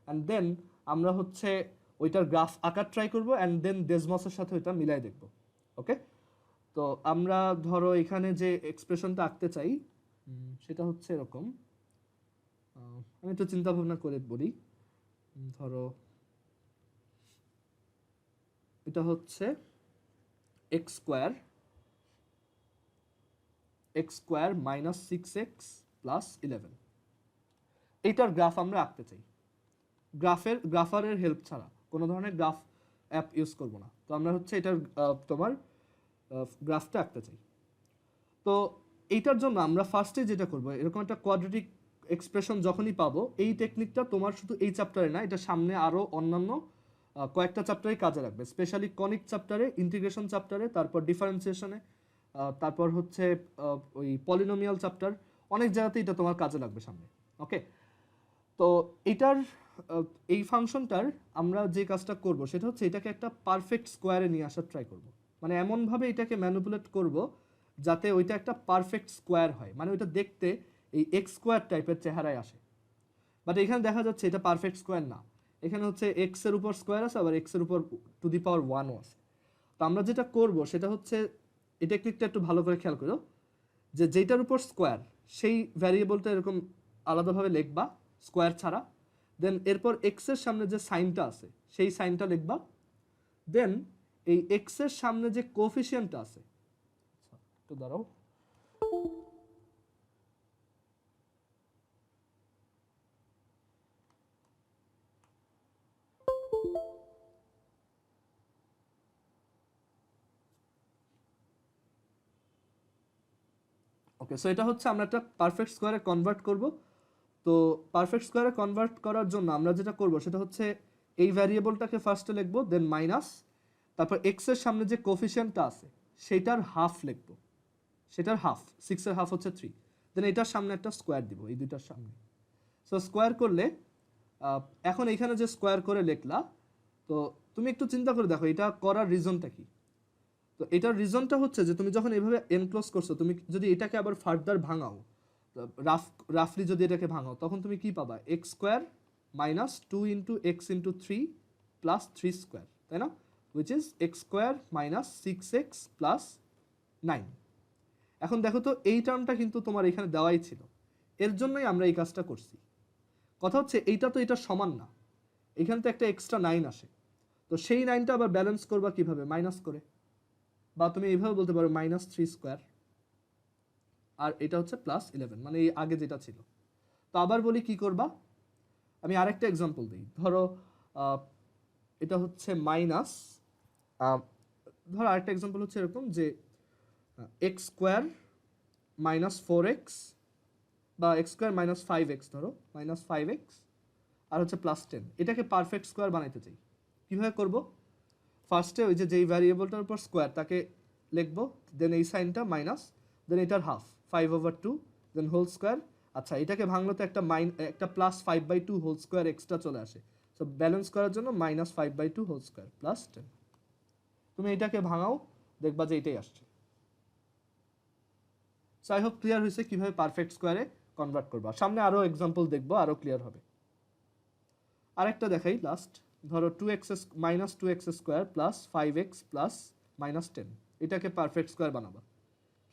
অ্যান্ড দেন আমরা হচ্ছে ওইটার গ্রাফ আঁকার ট্রাই করব, অ্যান্ড দেন ডেসমসের সাথে ওইটা মিলাই দেখব। ওকে, তো আমরা ধরো এখানে যে এক্সপ্রেশনটা আঁকতে চাই সেটা হচ্ছে এরকম। আমি একটু চিন্তা ভাবনা করে বলি। ধরো এটা হচ্ছে x square minus 6x plus 11, এইটার গ্রাফ আমরা আঁকতে চাই গ্রাফারের হেল্প ছাড়া, কোনো ধরনের গ্রাফ অ্যাপ ইউজ করব না। তো আমরা হচ্ছে এটার তোমার গ্রাফটা আঁকতে চাই। তো এইটার জন্য আমরা ফার্স্টে যেটা করব, এরকম একটা কোয়াড্রেটিক এক্সপ্রেশন যখনই পাবো, এই টেকনিকটা তোমার শুধু এই চ্যাপ্টারে না, এটা সামনে আরও অন্যান্য কয়েকটা চ্যাপ্টারে কাজে লাগবে, স্পেশালি কনিক চ্যাপ্টারে, ইন্টিগ্রেশন চ্যাপ্টারে, তারপর ডিফারেন্সিয়েশনে, তারপর হচ্ছে ওই পলিনোমিয়াল চ্যাপ্টার, অনেক জায়গাতে এটা তোমার কাজে লাগবে সামনে। ওকে, তো এটার এই ফাংশনটার আমরা যে কাজটা করব সেটা হচ্ছে এটাকে একটা পারফেক্ট স্কোয়ারে নিয়ে আসার ট্রাই করব। মানে এমনভাবে এটাকে ম্যানিপুলেট করব যাতে ওইটা একটা পারফেক্ট স্কোয়ার হয়, মানে ওইটা দেখতে এই এক্স স্কোয়ার টাইপের চেহারায় আসে। বাট এখানে দেখা যাচ্ছে এটা পারফেক্ট স্কোয়ার না, এখানে হচ্ছে এক্স এর উপর স্কোয়ার আছে, আবার এক্স এর উপর টু দি পাওয়ার 1ও আছে। তো আমরা যেটা করব সেটা হচ্ছে, এই টেকনিকটা একটু ভালো করে খেয়াল করো, যে যেটার উপর স্কোয়ার সেই ভ্যারিয়েবলটা এরকম আলাদাভাবে লিখবা স্কোয়ার ছাড়া, দেন এরপর এক্স এর সামনে যে সাইনটা আছে সেই সাইনটা লিখবা, দেন এই এক্স এর সামনে যে কোফিশিয়েন্টটা আছে, একটু দাঁড়াও, ওকে। সো এটা হচ্ছে আমরা একটা পারফেক্ট স্কোয়ারে কনভার্ট করব। তো পারফেক্ট স্কোয়ারে কনভার্ট করার জন্য আমরা যেটা করব সেটা হচ্ছে এই ভ্যারিয়েবলটাকে ফার্স্টে লিখবো, দেন মাইনাস, তারপর এক্স এর সামনে যে কোফিশিয়েন্টটা আছে সেটার হাফ লিখবো, সেটার হাফ, 6 এর হাফ হচ্ছে 3, দেন এটার সামনে একটা স্কোয়ার দিব এই দুইটার সামনে। সো স্কোয়ার করলে এখন এখানে যে স্কোয়ার করে লিখলা, তো তুমি একটু চিন্তা করে দেখো এটা করার রিজনটা কি। তো এটার রিজনটা হচ্ছে যে তুমি যখন এভাবে এনক্লোজ করছো, তুমি যদি এটাকে আবার ফার্দার ভাঙাও, রাফলি যদি এটাকে ভাঙাও, তখন তুমি কি পাবা, x square minus 2 into x into 3 plus 3 square, তাই না, which is x square minus 6x plus 9। এখন দেখো তো এই টার্মটা কিন্তু তোমার এখানে দেওয়াই ছিল, এর জন্যই আমরা এই কাজটা করছি। কথা হচ্ছে এইটা তো এটা সমান না, এখানে তো একটা এক্সট্রা 9 আসে, তো সেই 9টা আবার ব্যালেন্স করবা কিভাবে, মাইনাস করে, বা তুমি এইভাবে বলতে পারো মাইনাস 3 স্কোয়ার, আর এটা হচ্ছে প্লাস 11, মানে এই আগে যেটা ছিল। তো আবার বলি কি করবা, আমি আরেকটা এক্সাম্পল দিই। ধরো এটা হচ্ছে মাইনাস, ধর আরেকটা এক্সাম্পল হচ্ছে এরকম যে এক্স স্কোয়ার মাইনাস 4x বা এক্স স্কোয়ার মাইনাস 5x, ধরো মাইনাস 5x আর হচ্ছে +10, এটাকে পারফেক্ট স্কোয়ার বানাইতে চাই। কীভাবে করব? ফার্স্টে ওই যে যেই ভ্যারিয়েবলটার উপর স্কোয়ার তাকে লিখবো, দেন এই সাইনটা মাইনাস, দেন এটার হাফ 5/2, দেন হোল স্কোয়ার। আচ্ছা, এটাকে ভাঙলে তো একটা +5/2 হোল স্কোয়ার এক্সট্রা চলে আসে, সো ব্যালেন্স করার জন্য -5/2 হোল স্কোয়ার +10। তুমি এটাকে ভাঙাও, দেখবা যে এটাই আসছে। সো আই হোপ ক্লিয়ার হয়েছে কীভাবে পারফেক্ট স্কোয়ারে কনভার্ট করবা। সামনে আরও এক্সাম্পল দেখবো, আরও ক্লিয়ার হবে। আরেকটা দেখাই লাস্ট, ধরো -2x² প্লাস 5x প্লাস -10, এটাকে পারফেক্ট স্কোয়ার বানাবা।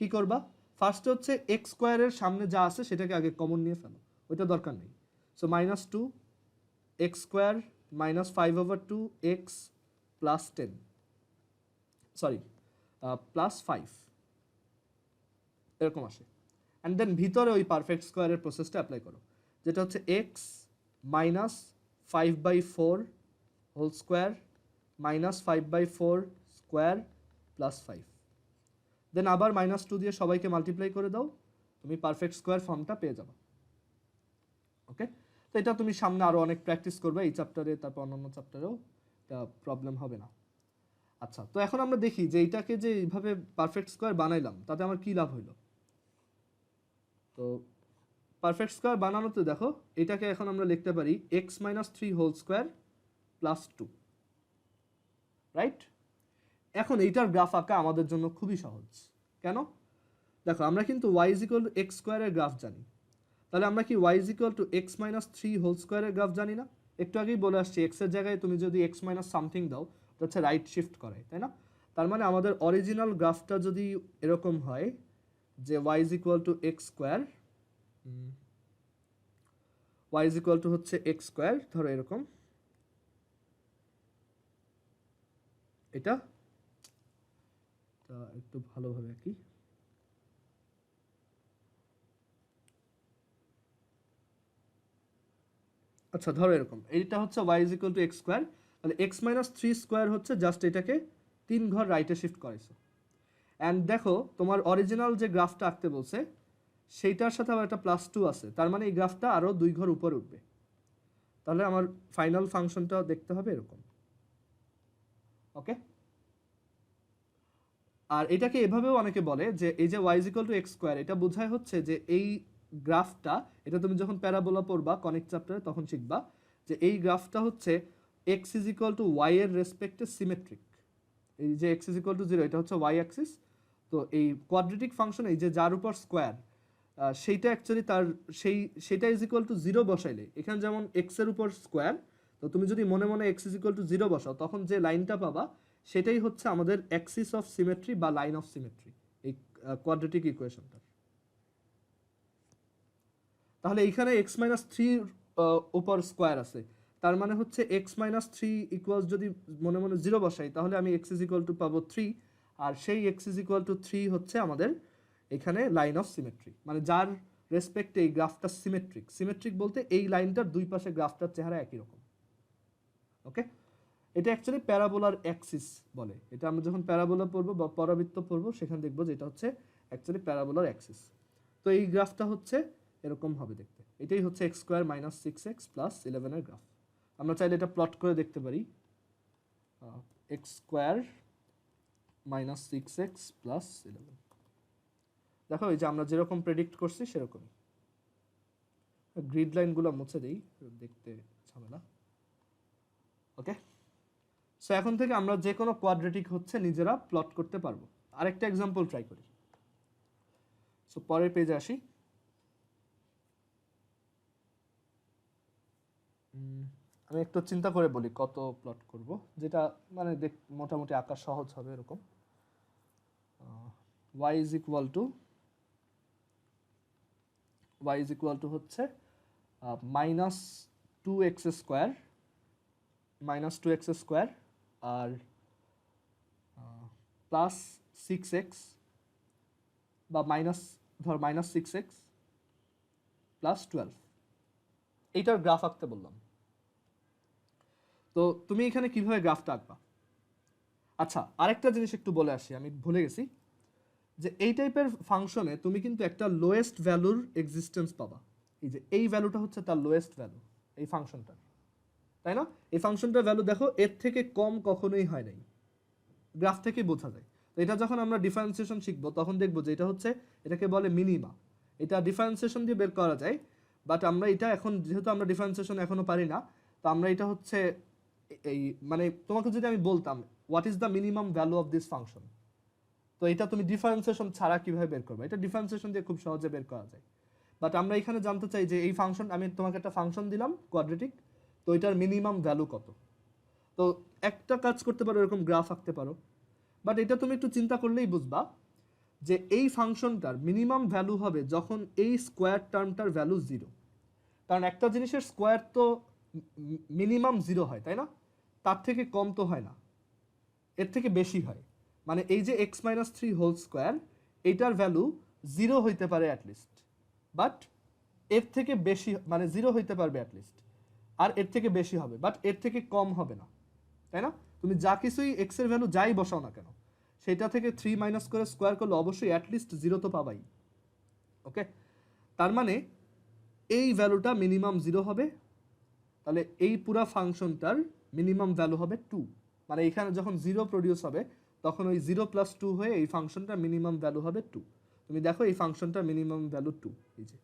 কি করবা? ফার্স্টে হচ্ছে এক্স স্কোয়ারের সামনে যা আছে সেটাকে আগে কমন নিয়ে ফেলো, ওইটা দরকার নেই। সো -2x² -5/2x +10, সরি +5 এরকম আসে। অ্যান্ড দেন ভিতরে ওই পারফেক্ট স্কোয়ারের প্রসেসটা অ্যাপ্লাই করো, যেটা হচ্ছে x -5/4 হোল স্কোয়ার -5/4 স্কোয়ার +5, দেন আবার -2 দিয়ে সবাইকে মাল্টিপ্লাই করে দাও, তুমি পারফেক্ট স্কোয়ার ফর্মটা পেয়ে যাবে। ওকে, তো এটা তুমি সামনে আরও অনেক প্র্যাকটিস করবে এই চ্যাপ্টারে, তারপর অন্যান্য চ্যাপ্টারেও, এটা প্রবলেম হবে না। আচ্ছা, তো এখন আমরা দেখি যে এইটাকে যে এইভাবে পারফেক্ট স্কোয়ার বানাইলাম তাতে আমার কী লাভ হইলো। তো পারফেক্ট স্কোয়ার বানানোতে দেখো, এটাকে এখন আমরা লিখতে পারি x - 3 হোল স্কোয়ার +2, রাইট? এখন এইটার গ্রাফ আঁকা আমাদের জন্য খুবই সহজ। কেন? দেখো, আমরা কিন্তু y = x² এর গ্রাফ জানি, তাহলে আমরা কি y = x - 3 হোল স্কোয়ারের গ্রাফ জানি না? একটু আগেই বলে আসছি, x এর জায়গায় তুমি যদি x - সামথিং দাও, এটা হচ্ছে রাইট শিফট করায়, তাই না? তার মানে আমাদের অরিজিনাল গ্রাফটা যদি এরকম হয় যে y = x², y হচ্ছে x², ধরো এরকম, এটা একটু ভালোভাবে কি, আচ্ছা ধরো এরকম, এইটা হচ্ছে y = x², তাহলে x - 3² হচ্ছে জাস্ট এটাকে 3 ঘর রাইটে শিফট করেছো। অ্যান্ড দেখো, তোমার অরিজিনাল যে গ্রাফটা আঁকতে বলছে সেইটার সাথে আবার একটা +2 আছে, তার মানে এই গ্রাফটা আরও 2 ঘর উপরে উঠবে। তাহলে আমার ফাইনাল ফাংশনটা দেখতে হবে এরকম। ওকে, আর এটাকে এভাবেও অনেকে বলে যে এই যে y = x², এটা বোঝায় হচ্ছে যে এই গ্রাফটা, এটা তুমি যখন প্যারাবোলা পড়বা কনিক চ্যাপ্টারে তখন শিখবা যে এই গ্রাফটা হচ্ছে x = y এর রেসপেক্টে সিমেট্রিক। এই যে x = 0, এটা হচ্ছে y অ্যাক্সিস। তো এই কোয়াড্রেটিক ফাংশন, এই যে যার উপর স্কোয়ার, সেইটা অ্যাকচুয়ালি তার সেটা = 0 বসাইলে, এখানে যেমন x এর উপর স্কোয়ার, তো তুমি যদি মনে মনে x = 0 বসাও, তখন যে লাইনটা পাবা সেটাই হচ্ছে আমাদের অ্যাক্সিস অফ সিমেট্রি বা লাইন অফ সিমেট্রি, এই কোয়াড্রেটিক ইকুয়েশনটা। তাহলে এইখানে x - 3 উপর স্কোয়ার আছে, তার মানে হচ্ছে x - 3 যদি মনে মনে 0 বসাই, তাহলে আমি x পাবো 3, আর সেই x 3 হচ্ছে আমাদের এখানে লাইন অফ সিমেট্রি, মানে যার রেসপেক্টে এই গ্রাফটা সিমেট্রিক। সিমেট্রিক বলতে এই লাইনটার দুই পাশে গ্রাফটার চেহারা একই রকম। ওকে, এটা অ্যাকচুয়ালি প্যারাবোলার অ্যাক্সিস বলে। এটা আমরা যখন প্যারাবোলা পড়বো বা পরাবৃত্ত পড়বো, সেখানে দেখবো যে এটা হচ্ছে অ্যাকচুয়ালি প্যারাবোলার অ্যাক্সিস। তো এই গ্রাফটা হচ্ছে এরকম হবে দেখতে, এটাই হচ্ছে x² - 6x + 11 এর গ্রাফ। আমরা চাইলে এটা প্লট করে দেখতে পারি, x² - 6x + 11। দেখো, এই যে আমরা যেরকম প্রেডিক্ট করছি সেরকমই। গ্রিড লাইনগুলো মুছে দেই, দেখতে ঝামেলা। ওকে, সো এখন থেকে আমরা যে কোনো কোয়াড্রেটিক হচ্ছে নিজেরা প্লট করতে পারবো। আরেকটা এক্সাম্পল ট্রাই করি। সো পরের পেজে আসি। আমি একটু চিন্তা করে বলি কত প্লট করব, যেটা মানে মোটামুটি আঁকা সহজ হবে এরকম। y = হচ্ছে -2x² আর +6x বা -6x + 12, এইটার গ্রাফ আঁকতে বললাম। তো তুমি এখানে কিভাবে গ্রাফটা আঁকবা? আচ্ছা, আরেকটা জিনিস একটু বলে আসি, আমি ভুলে গেছি, যে এই টাইপের ফাংশনে তুমি কিন্তু একটা লোয়েস্ট ভ্যালুর এক্সিস্টেন্স পাবা। এই যে এই ভ্যালুটা হচ্ছে তার লোয়েস্ট ভ্যালু এই ফাংশনটার, তাই না? এই ফাংশনটার ভ্যালু দেখো এর থেকে কম কখনোই হয় নাই, গ্রাফ থেকে বোঝা যায়। তো এটা যখন আমরা ডিফারেন্সিয়েশন শিখবো তখন দেখবো যে এটা হচ্ছে, এটাকে বলে মিনিমা। এটা ডিফারেন্সিয়েশন দিয়ে বের করা যায়, বাট আমরা এটা এখন যেহেতু আমরা ডিফারেন্সিয়েশন এখনো পারি না, তো আমরা এটা হচ্ছে এই মানে তোমাকে যদি আমি বলতাম what is the minimum value of this function, তো এটা তুমি ডিফারেন্সিয়েশন ছাড়া কিভাবে বের করবে? এটা ডিফারেন্সিয়েশন দিয়ে খুব সহজে বের করা যায়। বাট আমরা এখানে জানতে চাই যে এই ফাংশন, আমি তোমাকে একটা ফাংশন দিলাম কোয়াড্রেটিক, তো এটার মিনিমাম ভ্যালু কত। তো একটা কাজ করতে পারো, এরকম গ্রাফ আঁকতে পারো, বাট এটা তুমি একটু চিন্তা করলেই বুঝবা যে এই ফাংশনটার মিনিমাম ভ্যালু হবে যখন এই স্কোয়ার টার্মটার ভ্যালু 0। কারণ একটা জিনিসের স্কোয়ার তো মিনিমাম 0 হয়, তাই না? তার থেকে কম তো হয় না, এর থেকে বেশি হয়। মানে এই যে x মাইনাস 3 হোল স্কোয়ার, এইটার ভ্যালু 0 হইতে পারে অ্যাটলিস্ট, বাট এর থেকে বেশি, মানে 0 হইতে পারবে অ্যাটলিস্ট, আর এর থেকে বেশি হবে, বাট এর থেকে কম হবে না, তাই না? তুমি যা কিছুই x এর ভ্যালু যাই বসাও না কেন, সেটা থেকে 3 মাইনাস করে স্কোয়ার করলে অবশ্যই অ্যাটলিস্ট 0 তো পাবাই। ওকে, তার মানে এই ভ্যালুটা মিনিমাম 0 হবে, তাহলে এই পুরা ফাংশনটার মিনিমাম ভ্যালু হবে 2। মানে এখানে যখন 0 প্রডিউস হবে তখন ওই 0 প্লাস 2 হয়ে এই ফাংশনটার মিনিমাম ভ্যালু হবে 2। তুমি দেখো এই ফাংশনটার মিনিমাম ভ্যালু 2, এই যে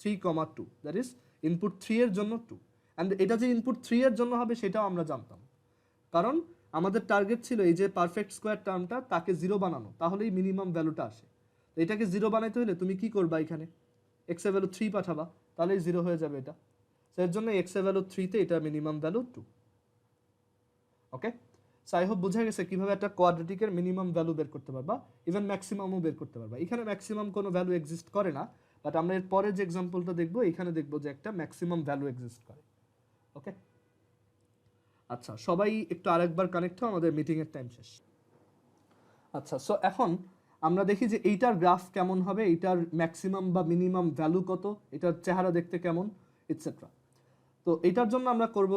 3,2, দ্যাট ইজ ইনপুট 3 এর জন্য 2। অ্যান্ড এটা যে ইনপুট 3 এর জন্য হবে সেটাও আমরা জানতাম, কারণ আমাদের টার্গেট ছিল এই যে পারফেক্ট স্কোয়ার টার্মটা তাকে 0 বানানো, তাহলেই মিনিমাম ভ্যালুটা আসে। তো এটাকে 0 বানাইতে হলে তুমি কি করবা, এখানে x এর ভ্যালু 3 পাঠাবা, তাহলেই 0 হয়ে যাবে এটা। তো এর জন্য x এর ভ্যালু 3 তে এটা minimum value 2। Okay, so I hope বোঝা গেছে কিভাবে একটা কোয়াড্রেটিকের মিনিমাম ভ্যালু বের করতে পারবা, ইভেন ম্যাক্সিমামও বের করতে পারবা। এখানে ম্যাক্সিমাম কোনো ভ্যালু এক্সিস্ট করে না, বাট আমরা এর পরে যে এক্সাম্পলটা দেখবো এখানে দেখবো যে একটা ম্যাক্সিমাম ভ্যালু এক্সিস্ট করে। ওকে, আচ্ছা সবাই একটু আরেকবার কানেক্ট হও, আমাদের মিটিং এর টাইম শেষ। আচ্ছা, সো এখন আমরা দেখি যে এইটার গ্রাফ কেমন হবে, এইটার ম্যাক্সিমাম বা মিনিমাম ভ্যালু কত, এটার চেহারা দেখতে কেমন, ইটসেট্রা। তো এটার জন্য আমরা করব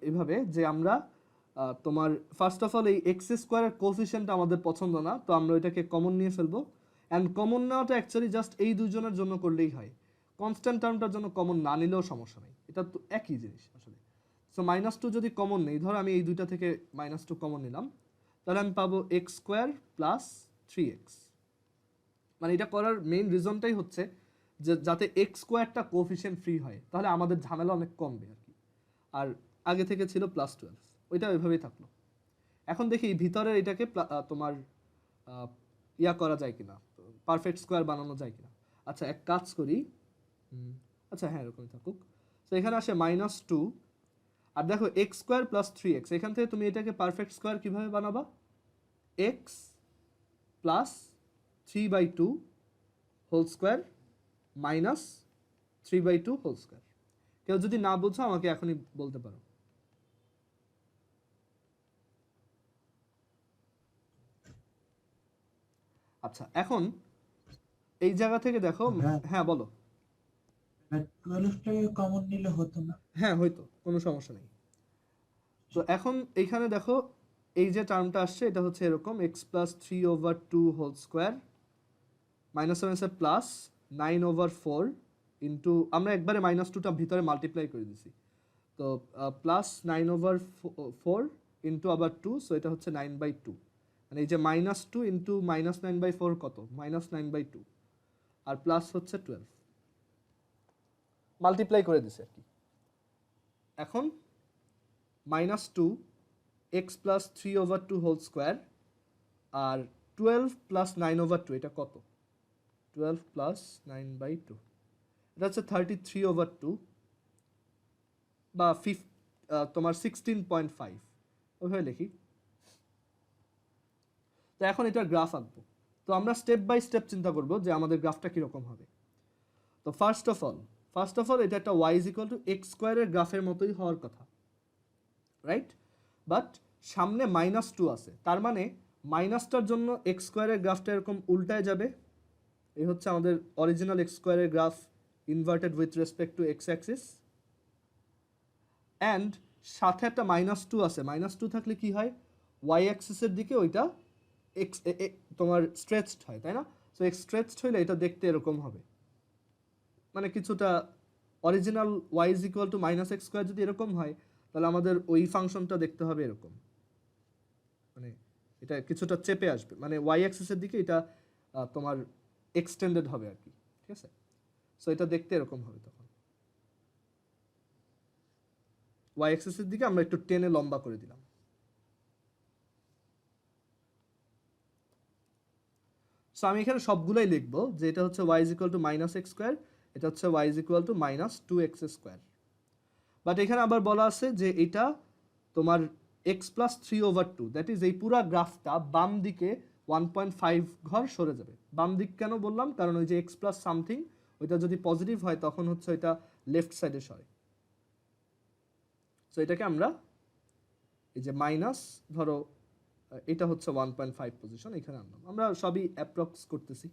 এভাবে যে আমরা তোমার ফার্স্ট অফ অল এই এক্স স্কোয়ারের কোফিশিয়েন্ট আমাদের পছন্দ না, তো আমরা এটাকে কমন নিয়ে ফেলবো। অ্যান্ড কমন নেওয়াটা অ্যাকচুয়ালি জাস্ট এই দুজনের জন্য করলেই হয়, কনস্ট্যান্ট টার্মটার জন্য কমন না নিলেও সমস্যা নেই, এটা তো একই জিনিস আসলে। সো -2 যদি কমন নেই, ধর আমি এই দুইটা থেকে -2 কমন নিলাম, তাহলে আমি পাবো x স্কোয়ার প্লাস 3x। মানে এটা করার মেইন রিজনটাই হচ্ছে যে যাতে এক্স স্কোয়ারটা কোফিশিয়েন্ট ফ্রি হয়, তাহলে আমাদের ঝামেলা অনেক কমবে আর কি। আর আগে থেকে ছিল +12, ওইটা ওইভাবেই থাকলো। এখন দেখি ভিতরে এটাকে তোমার ইয়া করা যায় কিনা, পারফেক্ট স্কোয়ার বানানো যায় কিনা। আচ্ছা এক কাজ করি, আচ্ছা হ্যাঁ এরকমই থাকুক। তো এখানে আসে -2, আর দেখো এক্স স্কোয়ার প্লাস 3x, এখান থেকে তুমি এটাকে পারফেক্ট স্কোয়ার কিভাবে বানাবা, x plus 3/2 whole square minus 3/2 whole square. কেউ যদি না বোঝো আমাকে এখনই বলতে পারো। আচ্ছা এখন এই জায়গা থেকে দেখো, হ্যাঁ বলো।
12টাকে কমন নিলে হতো না?
হ্যাঁ হয়তো, কোনো সমস্যা নেই। তো এখন এইখানে দেখো এই যে টার্মটা আসছে এটা হচ্ছে এরকম x plus 3/2 whole square minus plus 9/4 into, আমরা একবারে -2টা ভিতরে মাল্টিপ্লাই করে দিছি, তো প্লাস 9/4 ইন্টু আবার 2, সো এটা হচ্ছে 9/2। মানে এই যে -2 ইন্টু -9/4 কত, -9/2, আর প্লাস হচ্ছে 12, মাল্টিপ্লাই করে দিছে আর কি। এখন -2 x প্লাস 3/2 হোল স্কোয়ার আর 12 প্লাস 9/2, এটা কত, 12 প্লাস 9/2, এটা হচ্ছে 33/2 বা তোমার 16.5, ওইভাবে লিখি। তো এখন এটার গ্রাফ আঁকবো, তো আমরা স্টেপ বাই স্টেপ চিন্তা করব যে আমাদের গ্রাফটা কীরকম হবে। তো ফার্স্ট অফ অল এটা একটা y ইকুয়াল টু এক্স স্কোয়ারের গ্রাফের মতোই হওয়ার কথা, রাইট? বাট সামনে -2 আছে, তার মানে মাইনাসটার জন্য এক্স স্কোয়ারের গ্রাফটা এরকম উল্টায় যাবে। এই হচ্ছে আমাদের অরিজিনাল এক্স স্কোয়ারের graph inverted with respect two x Axis. And সাথে একটা -2 আছে, -2 থাকলে কি হয়, ওয়াই অ্যাক্সিসের দিকে ওইটা এক্স তোমার স্ট্রেচড হয়, তাই না? সো স্ট্রেচড হইলে এটা দেখতে এরকম হবে, মানে কিছুটা original Y is equal to -x² যদি এরকম হয়, তাহলে আমাদের ওই ফাংশনটা দেখতে হবে এরকম, মানে এটা কিছুটা চেপে আসবে, মানে ওয়াই অ্যাক্সিসের দিকে এটা তোমার এক্সটেন্ডেড হবে আর কি, ঠিক আছে? সো এটা দেখতে এরকম হবে তখন, ওয়াই অ্যাক্সিসের দিকে আমরা একটু টেনে লম্বা করে দিলাম। সো আমি এখানে সবগুলাই লিখবো যে এটা হচ্ছে y is equal to -x², এটা হচ্ছে y is equal two -2x²। But এখানে আবার বলা আছে যে এটা তোমার x+3/2, দ্যাট ইজ এই পুরা গ্রাফটা বাম দিকে 1.5 ঘর সরে যাবে। বাম দিক কেন বললাম, কারণ ওই যে x প্লাস সামথিং ওইটা যদি পজিটিভ হয় তখন হচ্ছে ওইটা লেফট সাইডে সরে। সো এটাকে আমরা এই যে মাইনাস ধরো এটা হচ্ছে 1.5 পজিশন এখানে আনলাম, আমরা সবই অ্যাপ্রক্স করতেছি,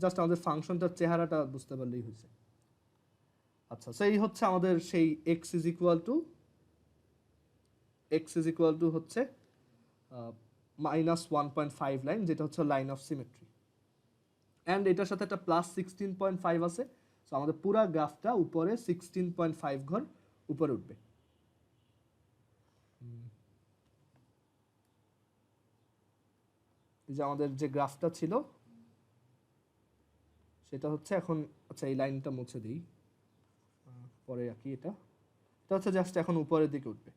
জাস্ট আমাদের ফাংশনটার চেহারাটা বুঝতে পারলেই হয়েছে। আচ্ছা, সো এই হচ্ছে আমাদের সেই x ইজ ইকুয়াল টু হচ্ছে -1.5 লাইন, যেটা হচ্ছে লাইন অফ সিমেট্রি, অ্যান্ড এটার সাথে একটা +16.5 আছে। সো আমাদের পুরা গ্রাফটা উপরে 16.5 ঘর উপরে উঠবে। এই যে আমাদের যে গ্রাফটা ছিল সেটা হচ্ছে এখন, আচ্ছা এই লাইনটা মুছে দিই, পরে আঁকি। এটা হচ্ছে জাস্ট এখন উপরের দিকে উঠবে।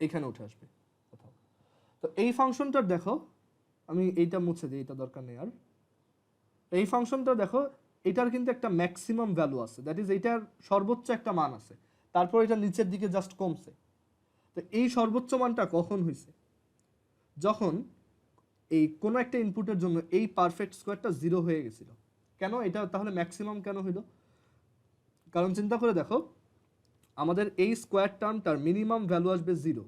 এখানে উঠে আসবে কোথাও। তো এই ফাংশনটার দেখো, আমি এইটা মুছে দিই, এটা দরকার নেই আর। এই ফাংশনটা দেখো, এটার কিন্তু একটা ম্যাক্সিমাম ভ্যালু আছে, দ্যাট ইজ এইটার সর্বোচ্চ একটা মান আছে, তারপর এটা নিচের দিকে জাস্ট কমছে। তো এই সর্বোচ্চ মানটা কখন হয়েছে, যখন এই কোনো একটা ইনপুটের জন্য এই পারফেক্ট স্কোয়ারটা 0 হয়ে গেছিল। কেন এটা তাহলে ম্যাক্সিমাম কেন হইল? কারণ চিন্তা করে দেখো, আমাদের এই স্কোয়ার টার্মটার মিনিমাম ভ্যালু আসবে 0,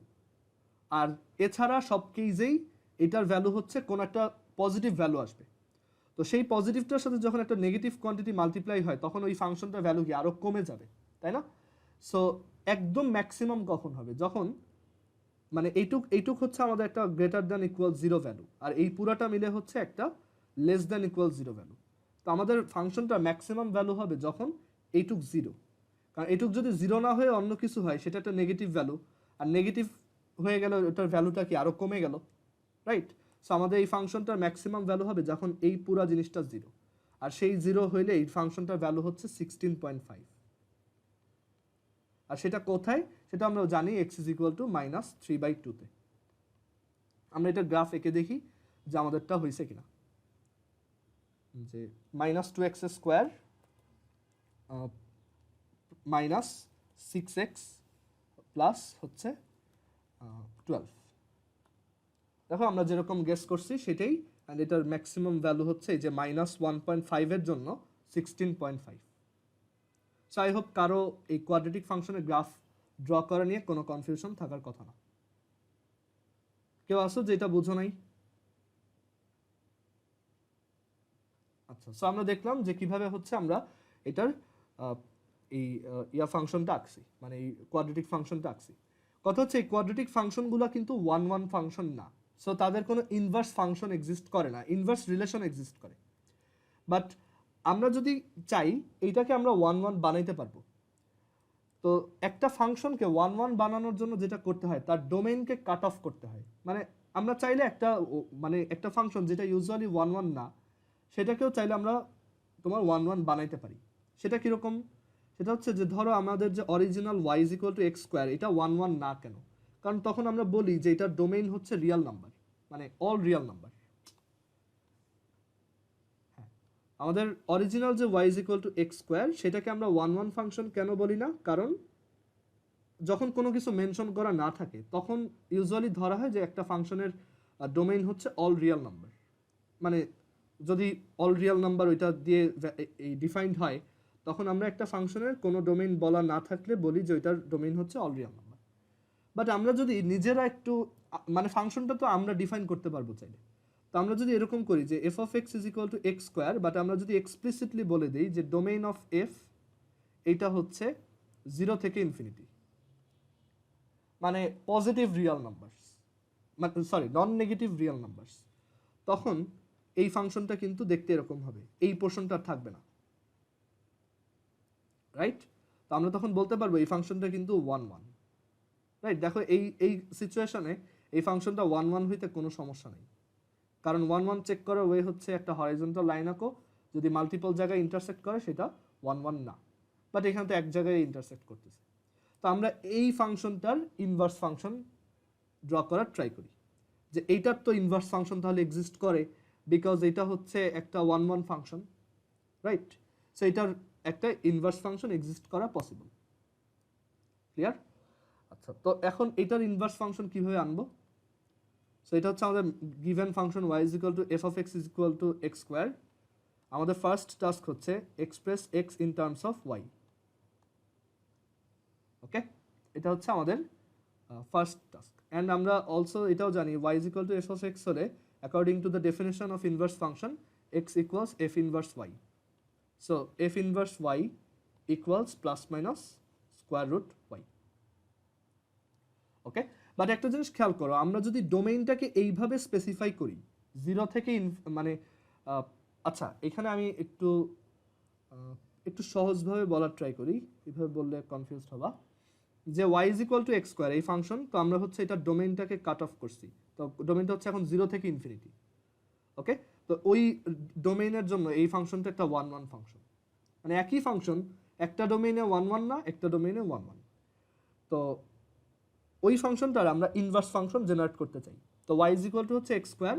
আর এছাড়া সব কেসেই এটার ভ্যালু হচ্ছে কোন একটা পজিটিভ ভ্যালু আসবে। তো সেই পজিটিভটার সাথে যখন একটা নেগেটিভ কোয়ান্টিটি মাল্টিপ্লাই হয় তখন ওই ফাংশনটার ভ্যালু কি আরো কমে যাবে, তাই না? সো একদম ম্যাক্সিমাম কখন হবে, যখন মানে এইটুক হচ্ছে আমাদের একটা গ্রেটার দ্যান ইকুয়াল 0 ভ্যালু, আর এই পুরাটা মিলে হচ্ছে একটা লেস দ্যান ইকুয়াল 0 ভ্যালু। তো আমাদের ফাংশনটা ম্যাক্সিমাম ভ্যালু হবে যখন এইটুক 0, কারণ এইটুক যদি 0 না হয়ে অন্য কিছু হয় সেটা একটা নেগেটিভ ভ্যালু, আর নেগেটিভ হয়ে গেল ওটার ভ্যালুটা কি আরো কমে গেল, রাইট? সো আমাদের এই ফাংশনটার ম্যাক্সিমাম ভ্যালু হবে যখন এই পুরা জিনিসটা 0, আর সেই 0 হইলে এই ফাংশনটার ভ্যালু হচ্ছে 16.5। আর সেটা কোথায়, সেটা আমরা জানি x ইজ ইকুয়াল টু -3/2 তে। আমরা এটা গ্রাফ এঁকে দেখি যে আমাদেরটা হয়েছে কিনা, যে -2x² -6x প্লাস হচ্ছে 12। দেখো আমরা যেরকম গেস করছি সেটাই, অ্যান্ড এটার ম্যাক্সিমাম ভ্যালু হচ্ছে এই যে -1.5 এর জন্য 16.5। সো আই হোপ কারো এই কোয়াড্রেটিক ফাংশনের গ্রাফ ড্র করা নিয়ে কোনো কনফিউশন থাকার কথা না। কেউ আসো যেটা বুঝো নাই? আচ্ছা, সো আমরা দেখলাম যে কিভাবে হচ্ছে আমরা এটার এই ফাংশনটা আঁকছি, মানে এই কোয়াড্রেটিক ফাংশনটা আঁকছি। কথা হচ্ছে এই কোয়াড্রেটিক ফাংশনগুলো কিন্তু 1-1 ফাংশন না, সো তাদের কোনো ইনভার্স ফাংশন এক্সিস্ট করে না, ইনভার্স রিলেশন এক্সিস্ট করে। বাট আমরা যদি চাই এইটাকে আমরা 1-1 বানাইতে পারবো। তো একটা ফাংশনকে 1-1 বানানোর জন্য যেটা করতে হয় তার ডোমেইনকে কাট অফ করতে হয়। মানে আমরা চাইলে মানে একটা ফাংশন যেটা ইউজুয়ালি 1-1 না, সেটাকেও চাইলে আমরা তোমার 1-1 বানাইতে পারি। সেটা কিরকম? সেটা হচ্ছে যে ধরো আমাদের যে original y is equal to x², এটা 1-1 না কেন? কারণ তখন আমরা বলি যে এটার ডোমেইন হচ্ছে রিয়েল নাম্বার, মানে অল রিয়েল নাম্বার। হ্যাঁ, আমাদের অরিজিনাল যে y is equal to x², সেটাকে আমরা 1-1 ফাংশন কেন বলি না? কারণ যখন কোনো কিছু মেনশন করা না থাকে তখন ইউজুয়ালি ধরা হয় যে একটা ফাংশনের ডোমেইন হচ্ছে অল রিয়েল নাম্বার। মানে যদি অল রিয়েল নাম্বার ওইটা দিয়ে ডিফাইন্ড হয়, তখন আমরা একটা ফাংশনের কোনো ডোমেইন বলা না থাকলে বলি যে ওইটার ডোমেইন হচ্ছে অল রিয়েল নাম্বার। বাট আমরা যদি নিজেরা একটু মানে ফাংশনটা তো আমরা ডিফাইন করতে পারবো চাইলে, তো তো আমরা যদি এরকম করি যে F of x is equal to x square, but আমরা যদি এক্সপ্লিসিটলি বলে দিই যে ডোমেইন অফ এফ এইটা হচ্ছে 0 থেকে ইনফিনিটি, মানে পজিটিভ রিয়েল নাম্বারস, মানে sorry non negative real numbers, তখন এই ফাংশনটা কিন্তু দেখতে এরকম হবে, এই পোর্শনটা থাকবে না, রাইট? তো আমরা তখন বলতে পারবো এই ফাংশনটা কিন্তু 1 1, রাইট? দেখো এই সিচুয়েশনে এই ফাংশনটা 1 1 হইতে কোনো সমস্যা নেই, কারণ 1 1 চেক করার ওয়ে হচ্ছে একটা হরাইজন্টাল লাইন আঁকো, যদি মাল্টিপল জায়গায় ইন্টারসেক্ট করে সেটা 1 1 না, বাট এখানে তো এক জায়গায় ইন্টারসেক্ট করতেছে। তো আমরা এই ফাংশনটার ইনভার্স ফাংশন ড্র করার ট্রাই করি, যে এইটার তো ইনভার্স ফাংশন তাহলে এক্সিস্ট করে, বিকজ এটা হচ্ছে একটা 1 1 ফাংশন, রাইট? সো এটার একটা ইনভার্স ফাংশন এক্সিস্ট করা পসিবল। ক্লিয়ার? আচ্ছা, তো এখন এটার ইনভার্স ফাংশন কিভাবে আনবো? সো এটা হচ্ছে আমাদের given function y is equal to F of x is equal to x square. আমাদের ফার্স্ট টাস্ক হচ্ছে express x in terms of y. Okay, এটা হচ্ছে আমাদের ফার্স্ট টাস্ক। অ্যান্ড আমরা অলসো এটাও জানি y is equal to F of x হলে according to the definition of inverse function x equals F inverse y. So f inverse y equals plus minus square root y. Okay, but একটা জিনিস খেয়াল করো, আমরা যদি ডোমেইনটাকে এইভাবে specify করি 0 থেকে মানে আচ্ছা, এখানে আমি একটু সহজভাবে বলার ট্রাই করি, এভাবে বললে কনফিউজড হবা, যে y is equal to x square এই ফাংশন, তো আমরা হচ্ছে এটা ডোমেইনটাকে কাট অফ করছি, তো ডোমেইনটা হচ্ছে এখন 0 থেকে ইনফিনিটি। ওকে, তো ওই ডোমেইনের জন্য এই ফাংশনটা একটা 1 1 ফাংশন, মানে একই ফাংশন, একটা ডোমেইনে 1 1 না, একটা ডোমেইনে 1 1। তো ওই ফাংশনটার আমরা ইনভার্স ফাংশন জেনারেট করতে চাই। তো y ইজ ইকুয়াল টু হচ্ছে x square,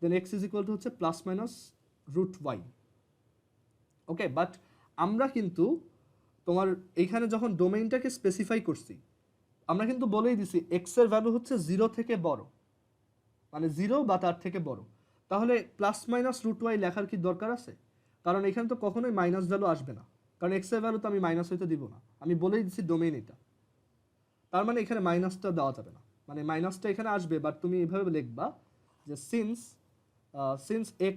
then x is equal to হচ্ছে plus minus root y. Okay, but আমরা কিন্তু তোমার এইখানে যখন ডোমেইনটাকে স্পেসিফাই করছি, আমরা কিন্তু বলেই দিছি এক্স এর ভ্যালু হচ্ছে 0 থেকে বড়, মানে 0 বা তার থেকে বড়। তাহলে প্লাস মাইনাস রুট ওয়াই লেখার কি দরকার আছে? কারণ এখানে তো কখনোই মাইনাস ভ্যালু আসবে না, কারণ এক্স এর ভ্যালু তো আমি মাইনাস হইতে দিব না, আমি বলেই দিচ্ছি ডোমেইন এটা, তার মানে এখানে মাইনাসটা দেওয়া যাবে না, মানে মাইনাসটা এখানে আসবে, বাট তুমি এভাবে লিখবা যে since x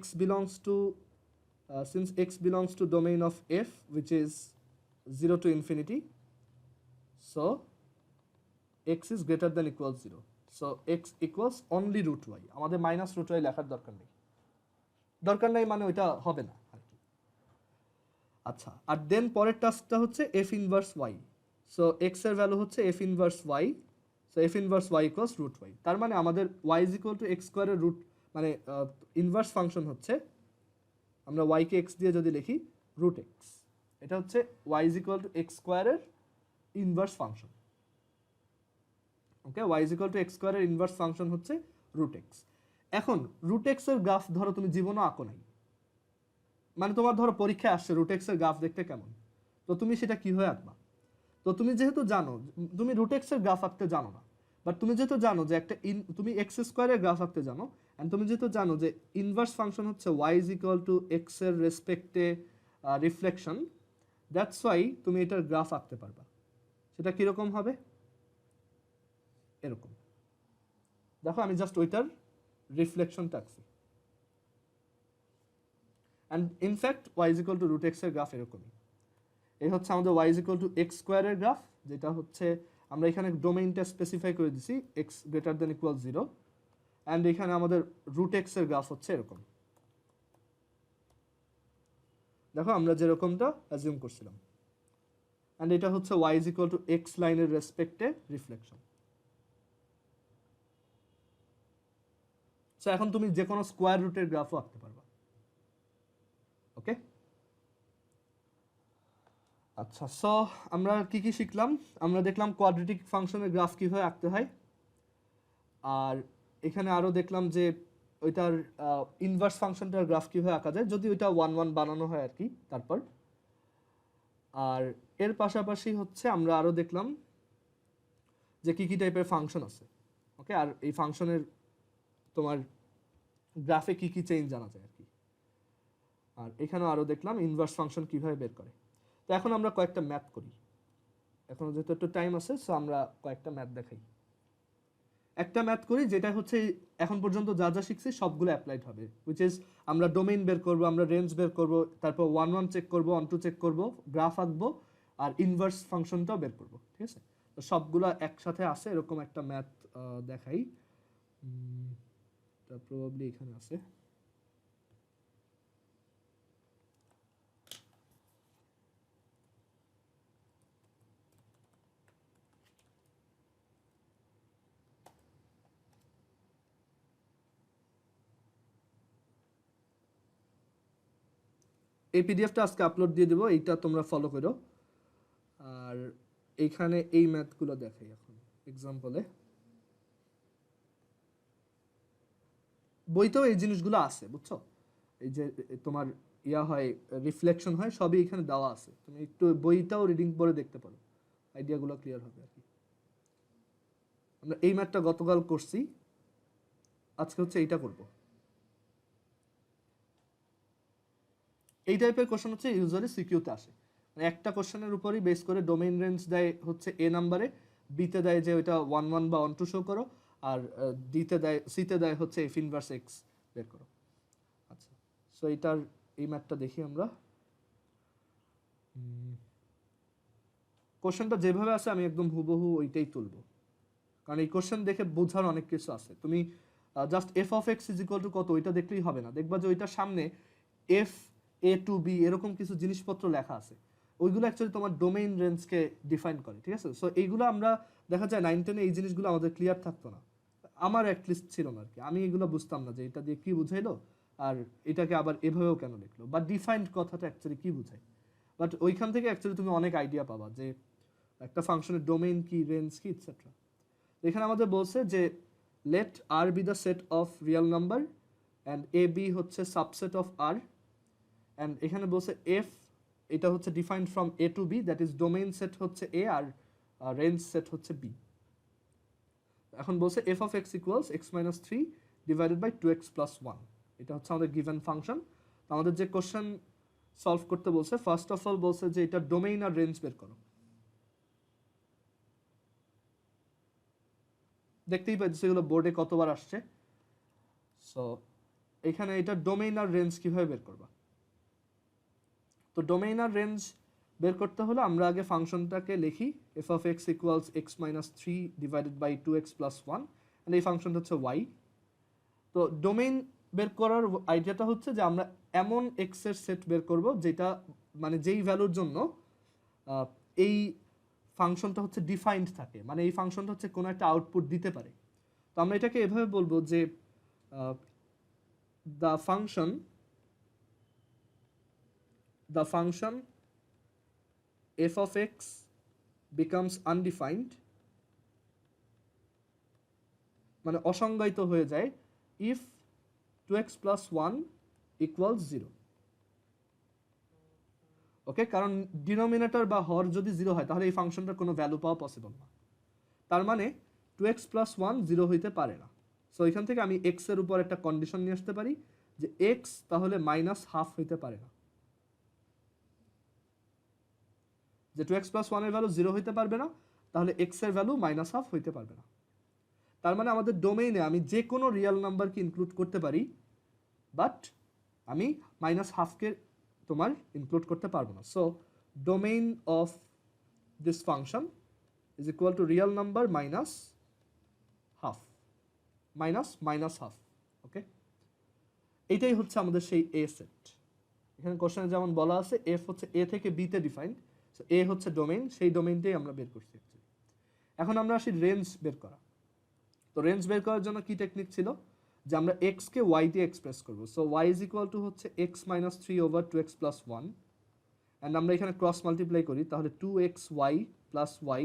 belongs to domain of f which is 0 to infinity, so x is greater than equals 0, so x equals only root y। আমাদের মাইনাস রুট ওয়াই লেখার দরকার নেই মানে ওইটা হবে না আর কি। আচ্ছা, আর দেন পরের টাস্কটা হচ্ছে f inverse y। So x এর ভ্যালু হচ্ছে f inverse y, so f inverse y equals root y। তার মানে আমাদের y is equal to x স্কোয়ারের রুট, মানে ইনভার্স ফাংশন হচ্ছে, আমরা y কে x দিয়ে যদি লিখি রুট x, এটা হচ্ছে y is equal to x স্কোয়ারের inverse function. Okay, y is equal to x স্কোয়ারের ইনভার্স ফাংশন হচ্ছে রুট x। এখন রুট x এর গ্রাফ ধরো তুমি জীবনও আঁকো নাই, মানে তোমার ধরো পরীক্ষায় আসছে রুট x এর গ্রাফ দেখতে কেমন, তো তুমি সেটা কিভাবে আঁকবা? তো তুমি যেহেতু জানো, তুমি রুট এক্স এর গ্রাফ আঁকতে জানো না, বাট তুমি যেহেতু জানো যে একটা তুমি এক্স স্কোয়ারের গ্রাফ আঁকতে জানো, অ্যান্ড তুমি যেহেতু জানো যে ইনভার্স ফাংশন হচ্ছে y is equal to x এর রেসপেক্টে রিফ্লেকশন, দ্যাটস ওয়াই তুমি এটার গ্রাফ আঁকতে পারবা। সেটা কিরকম হবে? এরকম দেখো, আমি জাস্ট ওইটার রিফ্লেকশনটা আঁকছি, and in fact y is equal to root X এর গ্রাফ এরকমই। এই হচ্ছে আমাদের y is equal to x স্কোয়ারের গ্রাফ, যেটা হচ্ছে আমরা এখানে ডোমেইনটা স্পেসিফাই করে দিছি x greater than equal 0, and এখানে আমাদের রুট এক্স এর গ্রাফ হচ্ছে এরকম। দেখো আমরা যেরকমটা অ্যাজিউম করছিলাম, অ্যান্ড এটা হচ্ছে y is equal to x লাইনের রেসপেক্টে রিফ্লেকশন। সো এখন তুমি যে কোনো স্কোয়ার রুটের গ্রাফও আঁকতে পারবা। ওকে, আচ্ছা, সো আমরা কি কি শিখলাম? আমরা দেখলাম কোয়াড্রেটিক ফাংশনের গ্রাফ কীভাবে আঁকতে হয়, আর এখানে আরও দেখলাম যে ওইটার ইনভার্স ফাংশনটার গ্রাফ কীভাবে আঁকা যায়, যদি ওইটা 1 1 বানানো হয় আর কি। তারপর আর এর পাশাপাশি হচ্ছে আমরা আরও দেখলাম যে কী কী টাইপের ফাংশন আছে। ওকে, আর এই ফাংশনের তোমার গ্রাফে কী কী চেঞ্জ জানা যায় আর কি। আর এখানেও আরও দেখলাম ইনভার্স ফাংশন কীভাবে বের করে। তো এখন আমরা কয়েকটা ম্যাথ করি, এখন যেহেতু একটু টাইম আছে, সো আমরা কয়েকটা ম্যাথ দেখাই। একটা ম্যাথ করি যেটা হচ্ছে এখন পর্যন্ত যা যা শিখছি সবগুলো অ্যাপ্লাইড হবে, উইচ ইজ আমরা ডোমেইন বের করব, আমরা রেঞ্জ বের করব, তারপর 1 1 চেক করব, 1 2 চেক করব, গ্রাফ আঁকবো, আর ইনভার্স ফাংশনটাও বের করব। ঠিক আছে, তো সবগুলো একসাথে আছে এরকম একটা ম্যাথ দেখাই। তা প্রবাবলি এখানে আছে। এই পিডিএফটা আজকে আপলোড দিয়ে দেবো, এইটা তোমরা ফলো করো। আর এইখানে এই ম্যাথগুলো দেখাই এখন এক্সাম্পলে। বইতেও এই জিনিসগুলো আছে, বুঝছো? এই যে তোমার হয়, রিফ্লেকশন হয়, সবই এখানে দেওয়া আছে, তুমি একটু বইটাও রিডিং করে দেখতে পারো, আইডিয়াগুলো ক্লিয়ার হবে আর কি। আমরা এই ম্যাথটা গতকাল করছি, আজকে হচ্ছে এইটা করব। এই টাইপের কোশ্চেন হচ্ছে ইউজুয়ালি সিকিউতে আসে, মানে একটা কোশ্চেনের উপরই বেস করে ডোমেইন রেঞ্জ দেয় হচ্ছে এ নাম্বারে, বিতে দেয় যে ওইটা 1 1 বা 1 2 শো করো, আর ডিতে দেয়, সিতে দেয় হচ্ছে এফ ইনভার্স এক্স বের করো। আচ্ছা, সো এইটার এই ম্যাথটা দেখি আমরা। কোশ্চেনটা যেভাবে আছে আমি একদম হুবহু ওইটাই তুলবো, কারণ এই কোশ্চেন দেখে বোঝার অনেক কিছু আছে। তুমি just F of x is equal two কত ওইটা দেখলেই হবে না, দেখবা যে ওইটার সামনে এফ এ টু বি এরকম কিছু জিনিসপত্র লেখা আছে, ওইগুলো অ্যাকচুয়ালি তোমার ডোমেইন রেঞ্জকে ডিফাইন করে। ঠিক আছে, সো এইগুলো আমরা দেখা যায় 9 10 এই জিনিসগুলো আমাদের ক্লিয়ার থাকতো না, আমার অ্যাটলিস্ট ছিল না আর কি। আমি এগুলো বুঝতাম না যে এটা দিয়ে কি বুঝাইলো, আর এটাকে আবার এভাবেও কেন লিখলো, বা ডিফাইন্ড কথাটা অ্যাকচুয়ালি কি বুঝায়। বাট ওইখান থেকে অ্যাকচুয়ালি তুমি অনেক আইডিয়া পাবা যে একটা ফাংশনের ডোমেইন কি, রেঞ্জ কি, ইটসেট্রা। এখানে আমাদের বলছে যে let R be the set of real number and A B হচ্ছে সাবসেট অফ আর, অ্যান্ড এখানে বলছে এফ এটা হচ্ছে defined from A to B, that is domain set হচ্ছে এ আর রেঞ্জ সেট হচ্ছে বি। এখন বলছে F of X equals X minus three divided by 2x plus 1, এটা হচ্ছে আমাদের গিভেন ফাংশন। আমাদের যে কোশ্চেন সলভ করতে বলছে, ফার্স্ট অফ অল বলছে যে এটা ডোমেইন আর রেঞ্জ বের করো। দেখতেই পাচ্ছি এগুলো বোর্ডে কতবার আসছে। সো এখানে এটা ডোমেইন আর রেঞ্জ কিভাবে বের করবা? তো ডোমেইন আর রেঞ্জ বের করতে হলে আমরা আগে ফাংশনটাকে লিখি, F of X equals X minus three divided by 2x plus 1, and এই ফাংশনটা হচ্ছে ওয়াই। তো ডোমেইন বের করার আইডিয়াটা হচ্ছে যে আমরা এমন এক্স এর সেট বের করব যেটা মানে যেই ভ্যালুর জন্য এই ফাংশনটা হচ্ছে ডিফাইন্ড থাকে, মানে এই ফাংশনটা হচ্ছে কোনো একটা আউটপুট দিতে পারে। তো আমরা এটাকে এভাবে বলবো যে the function f of x becomes undefined, মানে অসংজ্ঞায়িত হয়ে যায় if 2x plus 1 equals 0। ওকে, কারণ ডিনোমিনেটর বা হর যদি 0 হয় তাহলে এই ফাংশনটার কোনো ভ্যালু পাওয়া পসিবল না, তার মানে 2x plus 1 0 হইতে পারে না। সো এখান থেকে আমি x এর উপর একটা কন্ডিশন নিয়ে আসতে পারি যে x তাহলে মাইনাস হাফ হইতে পারে না, যে 2x plus 1 এর ভ্যালু 0 হইতে পারবে না, তাহলে x এর ভ্যালু মাইনাস হাফ হইতে পারবে না। তার মানে আমাদের ডোমেইনে আমি যে কোনো রিয়েল নাম্বারকে ইনক্লুড করতে পারি, বাট আমি মাইনাস হাফকে তোমার ইনক্লুড করতে পারবো না। So domain of this function is equal to real number minus half, minus half. Okay, এইটাই হচ্ছে আমাদের সেই এ সেট। এখানে কোশ্চেনে যেমন বলা আছে এফ হচ্ছে এ থেকে বিতে ডিফাইন্ড, সো এ হচ্ছে ডোমেইন, সেই ডোমেইনটাই আমরা বের করছি অ্যাকচুয়ালি। এখন আমরা আসি রেঞ্জ বের করা। তো রেঞ্জ বের করার জন্য কি টেকনিক ছিল যে আমরা x কে y দিয়ে এক্সপ্রেস করব। So y is equal to হচ্ছে x minus three over 2x plus 1, and আমরা এখানে ক্রস মাল্টিপ্লাই করি, তাহলে 2xy plus y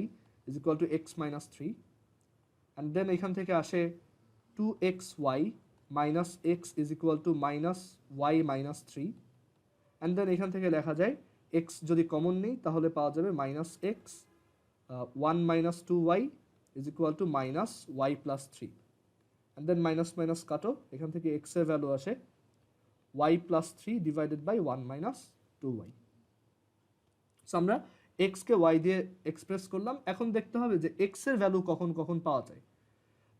is equal to x minus three, and then এখান থেকে আসে 2xy minus x is equal to minus y minus three, and then এখান থেকে লেখা যায় x যদি কমন নেই তাহলে পাওয়া যাবে minus x 1 minus 2y is equal to minus y plus 3, and then minus minus কাটো, এখান থেকে x এর ভ্যালু আসে y plus 3 divided by 1 minus 2y। So আমরা x কে y দিয়ে এক্সপ্রেস করলাম। এখন দেখতে হবে যে x এর ভ্যালু কখন কখন পাওয়া যায়।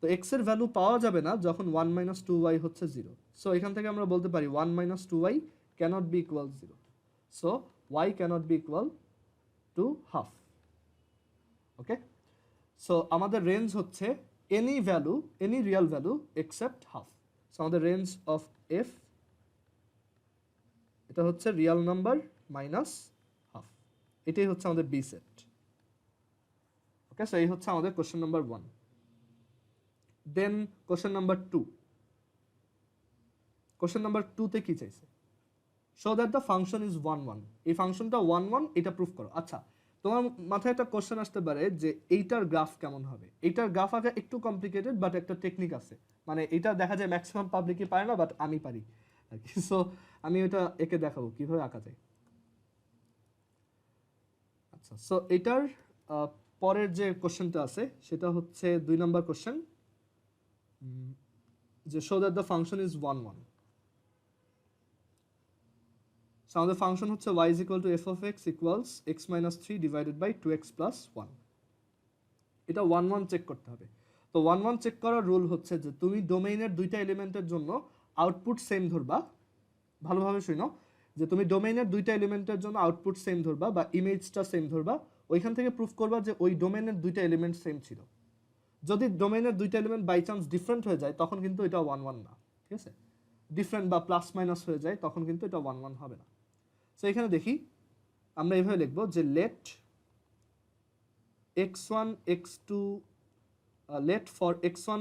তো এক্স এর ভ্যালু পাওয়া যাবে না যখন 1 মাইনাস টু ওয়াই হচ্ছে 0। সো এখান থেকে আমরা বলতে পারি 1 minus two Y cannot be equal 0। So Y cannot be equal to half. Okay, so আমাদের রেঞ্জ হচ্ছে any value, any real value except half. So আমাদের রেঞ্জ অফ এফ এটা হচ্ছে রিয়েল নাম্বার মাইনাস হাফ। এটাই হচ্ছে আমাদের B set. ওকে, so এই হচ্ছে আমাদের question number 1। Then question number 2। Question number 2 তে কি চাইছে? Show that the function is 1 1। এই ফাংশনটা 1 1, এটা প্রুফ করো। আচ্ছা, তোমার মাথায় একটা কোশ্চেন আসতে পারে যে এইটার গ্রাফ কেমন হবে। এইটার গ্রাফ আগে একটু কমপ্লিকেটেড, বাট একটা টেকনিক আছে। মানে এটা দেখা যায় ম্যাক্সিমাম পাবলিকই পারে না, বাট আমি পারি আর কি। সো আমি ওটা একে দেখাবো কিভাবে আঁকা যায়। আচ্ছা, সো এটার পরের যে কোশ্চেনটা আছে সেটা হচ্ছে 2 নম্বর কোশ্চেন, যে show that the function is 1 1। So আমাদের ফাংশন হচ্ছে y is equal to f of x equals x minus 3 divided by 2x plus 1। এটা 1 1 চেক করতে হবে। তো 1 1 চেক করার রুল হচ্ছে যে তুমি ডোমেইনের দুইটা এলিমেন্টের জন্য আউটপুট সেম ধরবা। ভালোভাবে শুনো, যে তুমি ডোমেইনের দুইটা এলিমেন্টের জন্য আউটপুট সেম ধরবা বা ইমেজটা সেম ধরবা। ওইখান থেকে প্রুফ করবা যে ওই ডোমেইনের দুইটা এলিমেন্ট সেম ছিল। যদি ডোমেইনের দুইটা এলিমেন্ট বাই চান্স ডিফারেন্ট হয়ে যায় তখন কিন্তু এটা 1 1 না। ঠিক আছে, ডিফারেন্ট বা প্লাস মাইনাস হয়ে যায় তখন কিন্তু এটা 1 1 হবে না। সো এখানে দেখি আমরা এইভাবে লিখব যে late x1 x2 let for x1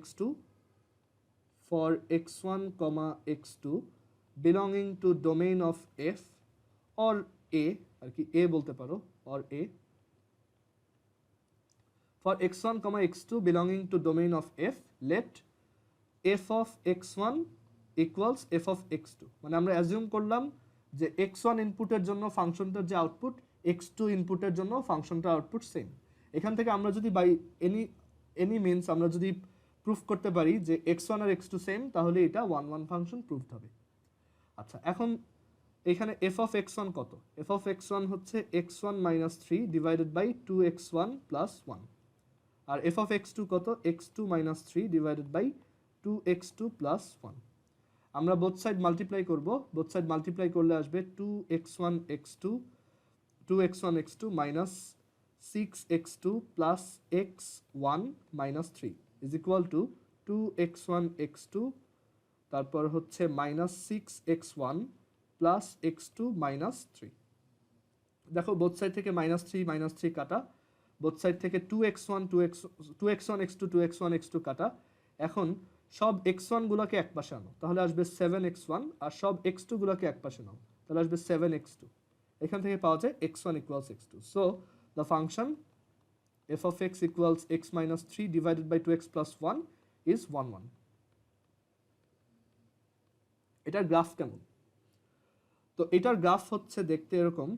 x2 for x1 x2 belonging to domain of f or a আর কি a বলতে পারো or a for x1 x2 belonging to domain of f let f of x1 equals f of x2। মানে আমরা assume করলাম যে x1 ইনপুটের জন্য ফাংশনটার যে আউটপুট x2 ইনপুটের জন্য ফাংশনটার আউটপুট সেম। এখান থেকে আমরা যদি বাই এনি মিনস আমরা যদি প্রুফ করতে পারি যে x1 আর x2 সেম, তাহলে এটা 1 1 ফাংশন প্রুফড হবে। আচ্ছা, এখন এখানে f of x1 কত? f of x1 হচ্ছে x1 minus 3 divided by 2x1 plus 1। R f of x2 কত? x2 minus 3 divided by 2x2 plus 1। আমরা বোথ সাইড মাল্টিপ্লাই করব। বোথ সাইড মাল্টিপ্লাই করলে আসবে 2x1 x2 2x1 x2 minus 6x2 plus x1 minus 3 is equal to 2x1 x2 তারপর হচ্ছে minus 6x1 plus x2 minus 3। দেখো both side থেকে minus 3 কাটা, both side থেকে 2x1 x2 2x1 x2 কাটা। এখন সব x1 গুলোকে এক পাশে আনো, তাহলে আসবে 7x1, আর সব x2 গুলোকে এক পাশে নাও, তাহলে আসবে 7x2। এখান থেকে পাওয়া যায় x1 equals x2। So the function f of x equals x minus 3 divided by 2x plus 1 is 1 1। এটার গ্রাফ কেমন? তো এটার গ্রাফ হচ্ছে দেখতে এরকম।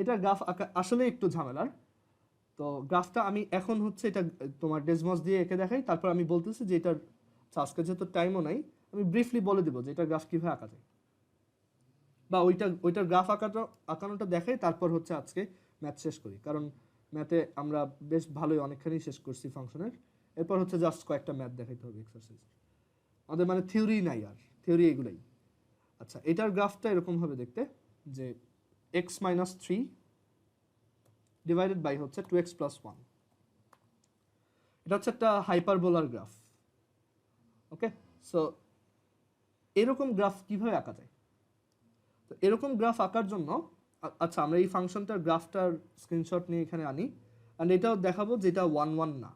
এটার গ্রাফ আসলে একটু ঝামেলার। তো গ্রাফটা আমি এখন হচ্ছে এটা তোমার ডেসমস দিয়ে এঁকে দেখাই, তারপর আমি বলতেছি যে এটার আজকে যেহেতু টাইমও নাই আমি ব্রিফলি বলে দেবো যে এটার গ্রাফ কীভাবে আঁকা যায়, বা ওইটার গ্রাফ আঁকানোটা দেখাই, তারপর হচ্ছে আজকে ম্যাথ শেষ করি। কারণ ম্যাথে আমরা বেশ ভালোই অনেকখানি শেষ করছি ফাংশনের। এরপর হচ্ছে জাস্ট কয়েকটা ম্যাথ দেখাইতে হবে এক্সারসাইজ। আমাদের মানে থিওরি নাই, আর থিওরি এগুলাই। আচ্ছা, এটার গ্রাফটা এরকম হবে দেখতে, যে x minus 3 ডিভাইডেড বাই হচ্ছে 2x plus 1। এটা হচ্ছে একটা হাইপারবোলার গ্রাফ। ওকে, সো এরকম গ্রাফ কিভাবে আঁকা যায়? তো এরকম গ্রাফ আঁকার জন্য আচ্ছা আমরা এই ফাংশনটার গ্রাফটার স্ক্রিনশট নিয়ে এখানে আনি, অ্যান্ড এটাও দেখাবো যে এটা 1 1 না।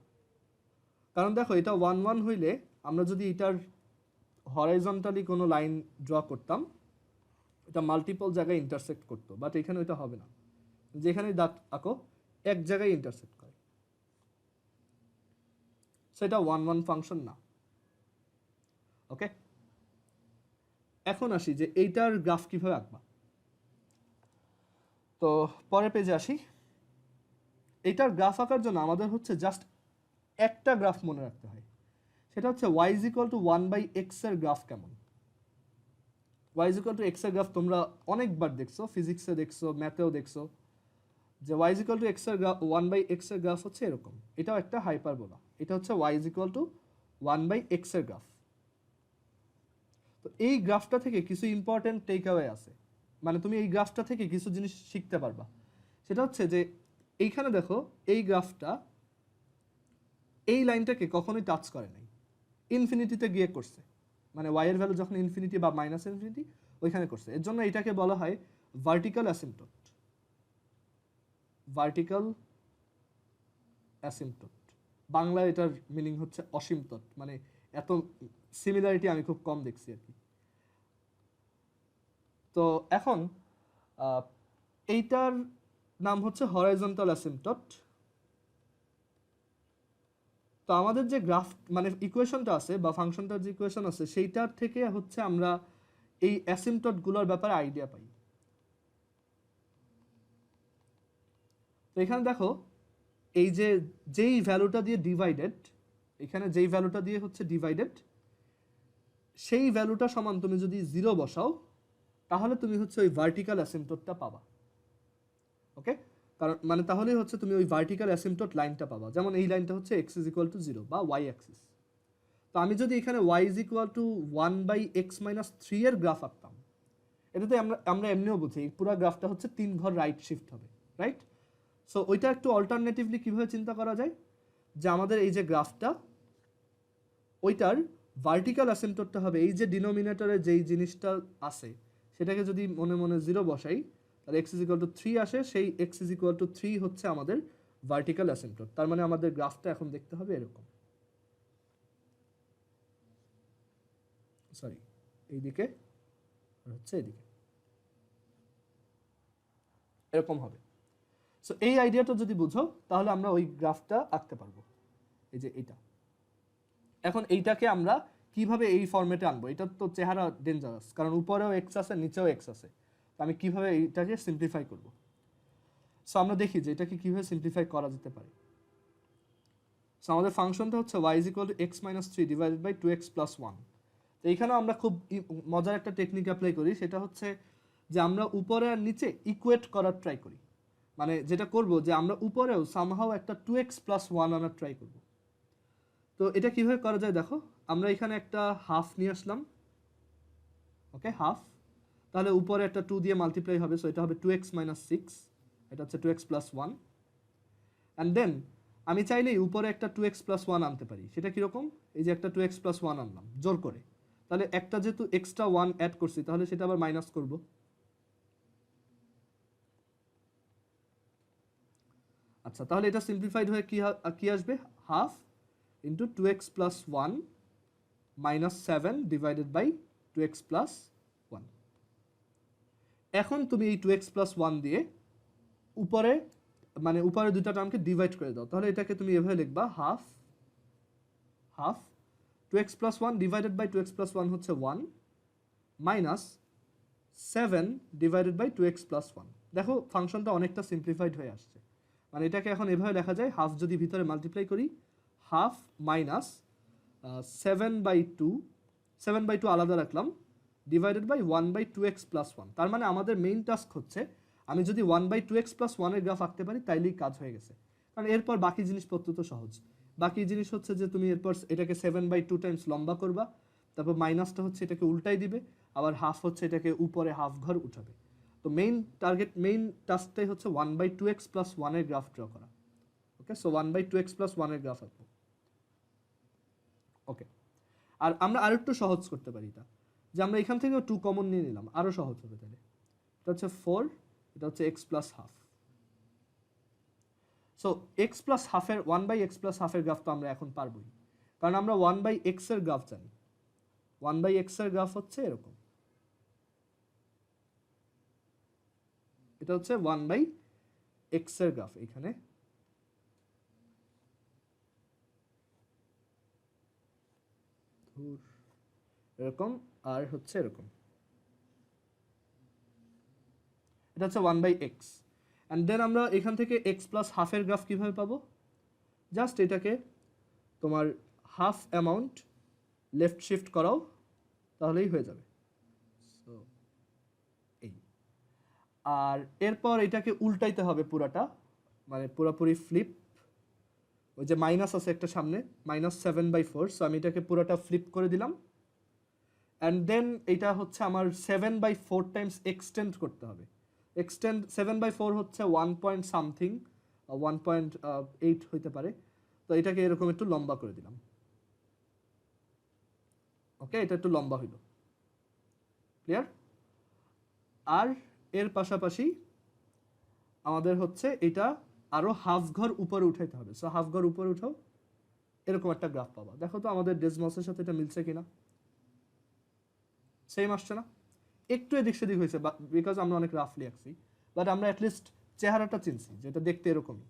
কারণ দেখো এটা 1 1 হইলে আমরা যদি এটার হরাইজন্টালি কোনো লাইন ড্র করতাম, এটা মাল্টিপল জায়গায় ইন্টারসেক্ট করতো, বাট এখানে এটা হবে না। যেখানে দাঁত আঁকো এক জায়গায় ইন্টারসেক্ট করে, সেটা 1 1 ফাংশন না। ওকে, এখন আসি যে এইটার গ্রাফ কিভাবে আঁকবা। তো পরের পেজে আসি। এইটার গ্রাফ আঁকার জন্য আমাদের হচ্ছে জাস্ট একটা গ্রাফ মনে রাখতে হয়, সেটা হচ্ছে y is equal to 1/x এর গ্রাফ কেমন। y is equal to x এর গ্রাফ তোমরা অনেকবার দেখছো, ফিজিক্সে দেখছো, ম্যাথেও দেখছো, যে y is equal to x এর গ্রাফ 1/x এর গ্রাফ হচ্ছে এরকম। এটাও একটা হাইপারবোলা, এটা হচ্ছে y is equal two 1/x এর গ্রাফ। তো এই গ্রাফটা থেকে কিছু ইম্পর্টেন্ট টেক অ্যাওয়ে আছে, মানে তুমি এই গ্রাফটা থেকে কিছু জিনিস শিখতে পারবা। সেটা হচ্ছে যে এইখানে দেখো এই গ্রাফটা এই লাইনটাকে কখনোই টাচ করে নাই, ইনফিনিটিতে গিয়ে করছে, মানে y এর ভ্যালু যখন ইনফিনিটি বা মাইনাস ইনফিনিটি ওইখানে করছে। এর জন্য এটাকে বলা হয় ভার্টিক্যাল অ্যাসিম্পটোট। ভার্টিক্যাল অ্যাসিম্পটোট বাংলায় এটার মিনিং হচ্ছে অসীমতট, মানে এত সিমিলারিটি আমি খুব কম দেখছি আর কি। তো এখন এইটার নাম হচ্ছে হরাইজন্টাল অ্যাসিম্পটোট। তো আমাদের যে গ্রাফ মানে ইকুয়েশনটা আছে বা ফাংশনটার যে ইকুয়েশন আছে সেইটার থেকে হচ্ছে আমরা এই অ্যাসিম্পটোটগুলোর ব্যাপারে আইডিয়া পাই। তো এখানে দেখো এই যে যেই ভ্যালুটা দিয়ে ডিভাইডেড, এখানে যেই ভ্যালুটা দিয়ে হচ্ছে ডিভাইডেড সেই ভ্যালুটা সমান তুমি যদি 0 বসাও তাহলে তুমি হচ্ছে ওই ভার্টিক্যাল অ্যাসিম্পটোটটা পাবা। ওকে, কারণ মানে তাহলেই হচ্ছে তুমি ওই ভার্টিক্যাল অ্যাসিম্পটোট লাইনটা পাবা। যেমন এই লাইনটা হচ্ছে x ইজ ইকুয়াল টু 0 বা y অ্যাক্সিস। তো আমি যদি এখানে y is equal two 1/x - 3 এর গ্রাফ আঁকতাম, এটাতে আমরা এমনিও বুঝি এই পুরো গ্রাফটা হচ্ছে 3 ঘর রাইট শিফট হবে, রাইট? সো ওইটা একটু অল্টারনেটিভলি কিভাবে চিন্তা করা যায়, যে আমাদের এই যে গ্রাফটা ওইটার ভার্টিক্যাল অ্যাসিম্পটোটটা হবে এই যে ডিনোমিনেটরে যেই জিনিসটা আছে সেটাকে যদি মনে মনে 0 বসাই তাহলে x ইজ ইকুয়াল টু 3 আসে, সেই x ইজ ইকুয়াল টু 3 হচ্ছে আমাদের ভার্টিক্যাল অ্যাসিম্পটোট। তার মানে আমাদের গ্রাফটা এখন দেখতে হবে এরকম, সরি এইদিকে হচ্ছে এদিকে এরকম হবে। সো এই আইডিয়াটা যদি বুঝো তাহলে আমরা ওই গ্রাফটা আঁকতে পারবো, এই যে এইটা। এখন এইটাকে আমরা কিভাবে এই ফরম্যাটে আনবো, এটার তো চেহারা ডেঞ্জারাস, কারণ উপরেও এক্স আছে নিচেও এক্স আছে। তো আমি কিভাবে এইটাকে সিম্পলিফাই করব? সো আমরা দেখি যে এটাকে কিভাবে সিম্পলিফাই করা যেতে পারে। সো আমাদের ফাংশনটা হচ্ছে y is equal to x - 3 divided by 2x + 1। তো এইখানেও আমরা খুব মজার একটা টেকনিক অ্যাপ্লাই করি, সেটা হচ্ছে যে আমরা উপরে আর নিচে ইকুয়েট করার ট্রাই করি। মানে যেটা করব যে আমরা উপরেও সামহাও একটা 2x + 1 আনার ট্রাই করব। তো এটা কিভাবে করা যায় দেখো, আমরা এখানে একটা হাফ নিয়ে আসলাম, ওকে হাফ, তাহলে উপরে একটা 2 দিয়ে মাল্টিপ্লাই হবে, সো এটা হবে 2x - 6, এটা হচ্ছে 2x + 1। অ্যান্ড দেন আমি চাইলেই উপরে একটা 2x + 1 আনতে পারি। সেটা কীরকম, এই যে একটা 2x + 1 আনলাম জোর করে, তাহলে একটা যেহেতু এক্সট্রা 1 অ্যাড করছি তাহলে সেটা আবার মাইনাস করব। আচ্ছা, তাহলে এটা সিম্পলিফাইড হয়ে কি আসবে, half into 2x + 1 - 7 divided by 2x + 1। এখন তুমি এই 2x + 1 দিয়ে উপরে মানে উপরে দুইটা টার্মকে ডিভাইড করে দাও, তাহলে এটাকে তুমি এভাবে লিখবা half 2x + 1 divided by 2x + 1 হচ্ছে 1 মাইনাস 7 ডিভাইডেড বাই 2x + 1। দেখো ফাংশনটা অনেকটা সিম্পলিফাইড হয়ে আসছে। মানে এটাকে এখন এভাবে লেখা যায়, হাফ যদি ভিতরে মাল্টিপ্লাই করি, হাফ মাইনাস 7/2, 7/2 আলাদা রাখলাম, ডিভাইডেড বাই 1/2x + 1। তার মানে আমাদের মেইন টাস্ক হচ্ছে আমি যদি 1/2x + 1 এর গ্রাফ আঁকতে পারি তাইলেই কাজ হয়ে গেছে। কারণ এরপর বাকি জিনিসপত্র তো সহজ। বাকি জিনিস হচ্ছে যে তুমি এরপর এটাকে 7/2 টাইমস লম্বা করবা, তারপর মাইনাসটা হচ্ছে এটাকে উল্টাই দিবে, আবার হাফ হচ্ছে এটাকে উপরে হাফ ঘর উঠাবে। তো মেইন টাস্কটাই হচ্ছে 1/2x + 1 এর গ্রাফ ড্র করা। ওকে, সো 1/2x + 1 এর গ্রাফ আঁকবো। ওকে, আর আমরা আরেকটু সহজ করতে পারি এটা, যে আমরা এখান থেকে 2 কমন নিয়ে নিলাম, আরও সহজ হবে তাহলে। এটা হচ্ছে 4, এটা হচ্ছে x + হাফ। সো x + হাফের 1/x + হাফের গ্রাফ তো আমরা এখন পারবোই, কারণ আমরা 1/x এর গ্রাফ জানি। 1/x এর গ্রাফ হচ্ছে এরকম, এটা হচ্ছে 1/x এর গ্রাফ এখানে। এরকম আর হচ্ছে এরকম, এটা হচ্ছে 1/x। অ্যান্ড দেন আমরা এখান থেকে x + হাফের গ্রাফ কিভাবে পাবো, জাস্ট এটাকে তোমার হাফ অ্যামাউন্ট লেফট শিফট করাও, তাহলেই হয়ে যাবে। সো এই, আর এরপর এটাকে উল্টাইতে হবে পুরাটা, মানে পুরোপুরি ফ্লিপ ওই যে মাইনাস আছে একটা সামনে, -7/4, সো আমি এটাকে পুরোটা ফ্লিপ করে দিলাম, অ্যান্ড দেন এটা হচ্ছে আমার 7/4 টাইমস এক্সটেন্ড করতে হবে। 7/4 হচ্ছে 1 পয়েন্ট সামথিং, 1.8 হইতে পারে, তো এটাকে এরকম একটু লম্বা করে দিলাম। ওকে, এটা একটু লম্বা হইল, ক্লিয়ার? আর এর পাশাপাশি আমাদের হচ্ছে এটা আরো হাফ ঘর উপরে উঠাইতে হবে। সো হাফ ঘর উপরে উঠাও, এরকম একটা গ্রাফ পাবা। দেখো তো আমাদের ডেসমসের সাথে এটা মিলছে কিনা, সেম আসছে না? একটু এদিক সেদিক হয়েছে বিকজ আমরা অনেক রাফলি আঁকছি, বাট আমরা অ্যাটলিস্ট চেহারাটা চিনছি যেটা দেখতে এরকমই।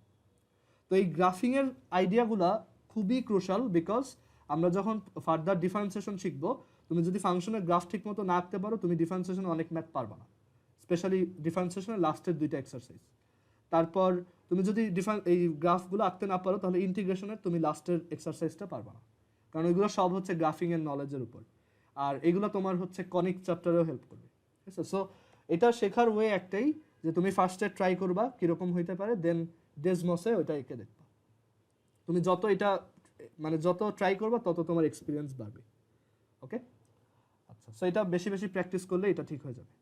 তো এই গ্রাফিংয়ের আইডিয়াগুলা খুবই ক্রুশাল, বিকজ আমরা যখন ফার্দার ডিফারেন্সিয়েশন শিখবো, তুমি যদি ফাংশনের গ্রাফ ঠিক মতো না আঁকতে পারো, তুমি ডিফারেন্সিয়েশনে অনেক ম্যাথ পারবা না, স্পেশালি ডিফারেন্সিয়েশনের লাস্টের 2টা এক্সারসাইজ। তারপর তুমি যদি এই গ্রাফগুলো আঁকতে না পারো, তাহলে ইন্টিগ্রেশনের তুমি লাস্টের এক্সারসাইজটা পারবা না, কারণ এগুলো সব হচ্ছে গ্রাফিংয়ের নলেজের উপর, আর এগুলো তোমার হচ্ছে কনিক চ্যাপ্টারেও হেল্প করবে, ঠিক আছে? সো এটা শেখার ওয়ে একটাই, যে তুমি ফার্স্টে ট্রাই করবা কীরকম হইতে পারে, দেন ডেসমসে ওইটা এঁকে দেখবা। তুমি যত এটা মানে যত ট্রাই করবা তত তোমার এক্সপিরিয়েন্স বাড়বে। ওকে, আচ্ছা, সো এটা বেশি বেশি প্র্যাকটিস করলে এটা ঠিক হয়ে যাবে।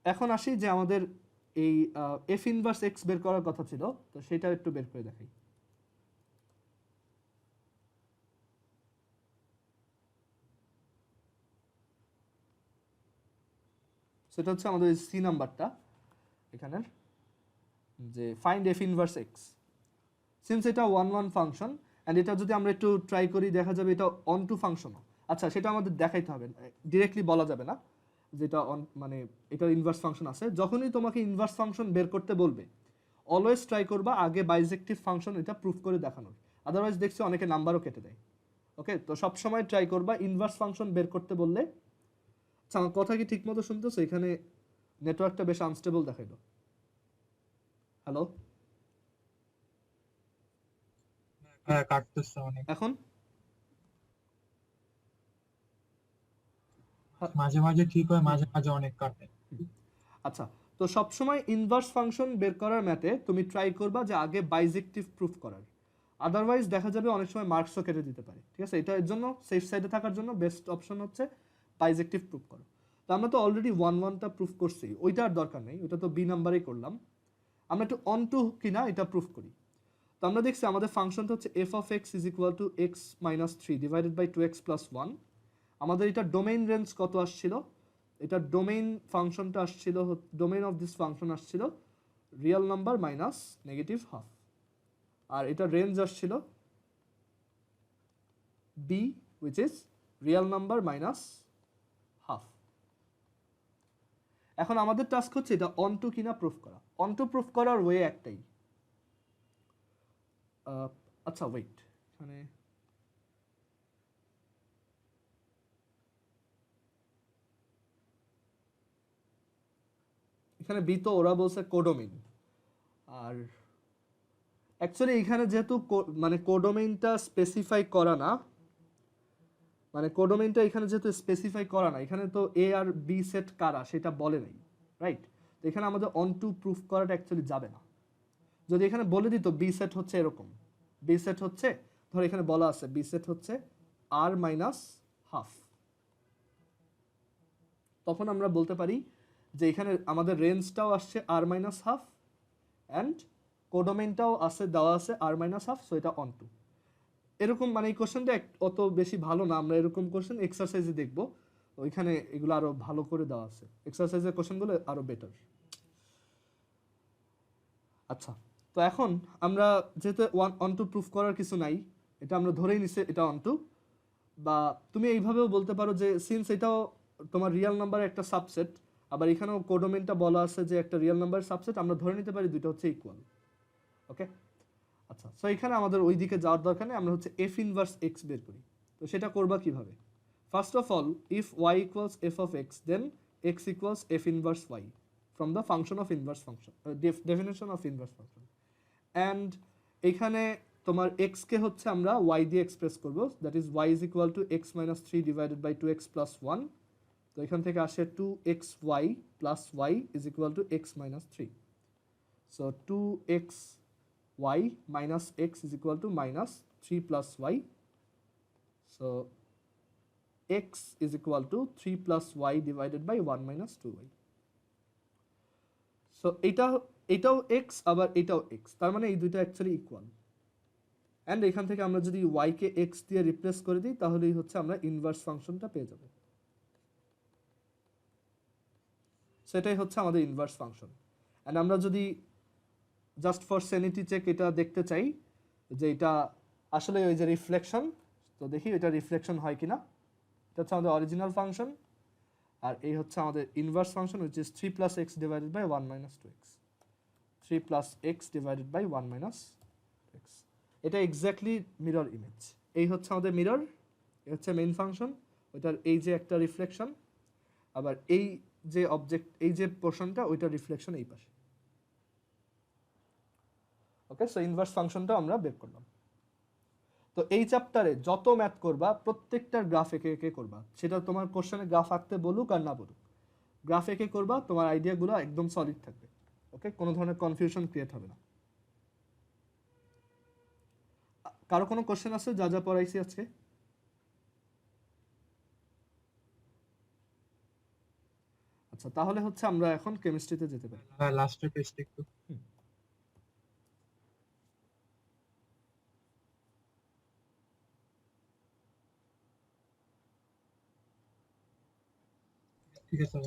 এখন আসি যে আমাদের এই এফ ইনভার্স এক্স বের করার কথা ছিল, তো সেটা একটু বের করে দেখাই। সেটা হচ্ছে আমাদের সি নাম্বারটা এখানের, যে find F inverse x. Since এটা 1 ফাংশন, অ্যান্ড এটা যদি আমরা একটু ট্রাই করি, দেখা যাবে এটা অন টু ফাংশনও। আচ্ছা, সেটা আমাদের দেখাইতে হবে, ডিরেক্টলি বলা যাবে না যেটা মানে এটার ইনভার্স ফাংশন আছে। যখনই তোমাকে ইনভার্স ফাংশন বের করতে বলবে, অলওয়েজ ট্রাই করবা আগে বাইজেক্টিভ ফাংশন এটা প্রুফ করে দেখানোর, আদারওয়াইজ দেখছি অনেকে নাম্বারও কেটে দেয়। ওকে, তো সবসময় ট্রাই করবা ইনভার্স ফাংশন বের করতে বললে। আচ্ছা, আমার কথা কি ঠিক মতো শুনতেছো? এখানে নেটওয়ার্কটা বেশ আনস্টেবল দেখাইলো। হ্যালো,
হ্যাঁ, কাটতেছে অনেক,
এখন
মাঝে মাঝে ঠিক হয়, মাঝে মাঝে অনেক কাটে।
আচ্ছা, তো সবসময় ইনভার্স ফাংশন বের করার ম্যাথে তুমি ট্রাই করবা যে আগে বাইজেক্টিভ প্রুফ করার, আদারওয়াইজ দেখা যাবে অনেক সময় মার্কসও কেটে দিতে পারে, ঠিক আছে? এটা এর জন্য সেফ সাইডে থাকার জন্য বেস্ট অপশন হচ্ছে বাইজেক্টিভ প্রুফ করো। তো আমরা তো অলরেডি 1টা প্রুফ করছি, ওইটা আর দরকার নেই, ওইটা তো বি নাম্বারেই করলাম। আমরা একটু অন টু কিনা এটা প্রুফ করি। তো আমরা দেখছি আমাদের ফাংশনটা হচ্ছে F of x is equal to X minus 3 divided by 2x plus 1। আমাদের এটা ডোমেইন রেঞ্জ কত আসছিল? এটা ডোমেইন ফাংশনটা আসছিল, ডোমেইন অফ দিস ফাংশন আসছিল real number minus negative half, আর এটা রেঞ্জ আসছিল be which is real number minus half. এখন আমাদের টাস্ক হচ্ছে এটা অন টু কিনা প্রুফ করা। অন টু প্রুফ করার ওয়ে একটাই। আচ্ছা ওয়েট, এখানে এখানে বি তো ওরা বলছে কোডোমেইন, আর অ্যাকচুয়ালি এখানে যেহেতু মানে কোডোমেইনটা স্পেসিফাই করা না, মানে কোডোমেইনটা এখানে যেহেতু স্পেসিফাই করা না, এখানে তো এ আর বি সেট কারা সেটা বলে নাই, রাইট? তো এখানে আমাদের অন টু প্রুফ করাটা অ্যাকচুয়ালি যাবে না। যদি এখানে বলে দিত বি সেট হচ্ছে এরকম, বি সেট হচ্ছে, ধর এখানে বলা আছে বি সেট হচ্ছে আর মাইনাস হাফ, তখন আমরা বলতে পারি যে এখানে আমাদের রেঞ্জটাও আসছে আর মাইনাস হাফ, অ্যান্ড কোডোমেইনটাও আছে, দেওয়া আছে আর মাইনাস হাফ, সো এটা অন টু। এরকম মানে এই কোশ্চেনটা অত বেশি ভালো না, আমরা এরকম কোশ্চেন এক্সারসাইজে দেখবো, ওইখানে এগুলো আরো ভালো করে দেওয়া আছে, এক্সারসাইজের কোশ্চেনগুলো আরো বেটার। আচ্ছা, তো এখন আমরা যেহেতু অন টু প্রুফ করার কিছু নাই, এটা আমরা ধরেই নিচ্ছি এটা অন টু, বা তুমি এইভাবেও বলতে পারো যে সিন্স এটাও তোমার রিয়েল নাম্বারের একটা সাবসেট, আবার এখানেও কোডোমেইনটা বলা আছে যে একটা রিয়েল নাম্বারের সাবসেট, আমরা ধরে নিতে পারি দুটো হচ্ছে ইকুয়াল। ওকে, আচ্ছা, সো এখানে আমাদের ওই দিকে যাওয়ার দরকার নেই, আমরা হচ্ছে এফ ইনভার্স এক্স বের করি। তো সেটা করবা কিভাবে? First of all, if Y equals F of X, then X equals F inverse Y from the function of inverse function, definition of inverse function. And এখানে তোমার এক্সকে হচ্ছে আমরা ওয়াই দিয়ে এক্সপ্রেস করবো, that is Y is equal to X minus 3 divided by 2x plus 1। তো এখান থেকে আসে 2xy plus Y is equal to X minus 3। So 2x y minus x is equal to minus 3 plus y. So x is equal to 3 plus y divided by 1 minus 2y. So এটাও x আবার এটাও x, তার মানে এই দুইটা actually equal. And এখান থেকে আমরা যদি y কে x দিয়ে রিপ্লেস করে দিই তাহলেই হচ্ছে আমরা ইনভার্স ফাংশনটা পেয়ে যাব। সেটাই হচ্ছে আমাদের ইনভার্স ফাংশন। অ্যান্ড আমরা যদি জাস্ট ফর স্যানিটি চেক এটা দেখতে চাই যে এটা আসলে ওই যে রিফ্লেকশন, তো দেখি এটা রিফ্লেকশন হয় কিনা। এটা হচ্ছে আমাদের অরিজিনাল ফাংশন, আর এই হচ্ছে আমাদের inverse function which is 3 plus X divided by 1 minus 2x। 3 plus X divided by 1 minus X. এটা এক্স্যাক্টলি মিরর ইমেজ। এই হচ্ছে আমাদের মিরর, এই হচ্ছে মেইন ফাংশন, ওইটার এই যে একটা রিফ্লেকশন, আবার এই যে অবজেক্ট এই যে পোর্শনটা ওইটার রিফ্লেকশন এই পাশে। ওকে, সো ইনভার্স ফাংশনটা আমরা বের করলাম। তো এই চ্যাপ্টারে যত ম্যাথ করবা প্রত্যেকটার গ্রাফ এঁকে এঁকে করবা, সেটা তোমার কোশ্চেনে গ্রাফ আঁকতে বলুক আর না বলুক, গ্রাফ এঁকে করবা, তোমার আইডিয়াগুলো একদম সলিড থাকবে। ওকে, কোনো ধরনের কনফিউশন ক্রিয়েট হবে না। কারো কোনো কোশ্চেন আছে যা যা পড়াইছি আজকে? আচ্ছা, তাহলে হচ্ছে আমরা এখন কেমিস্ট্রিতে যেতে পারি।
লাস্টের পেজটা একটু ঠিক আছে।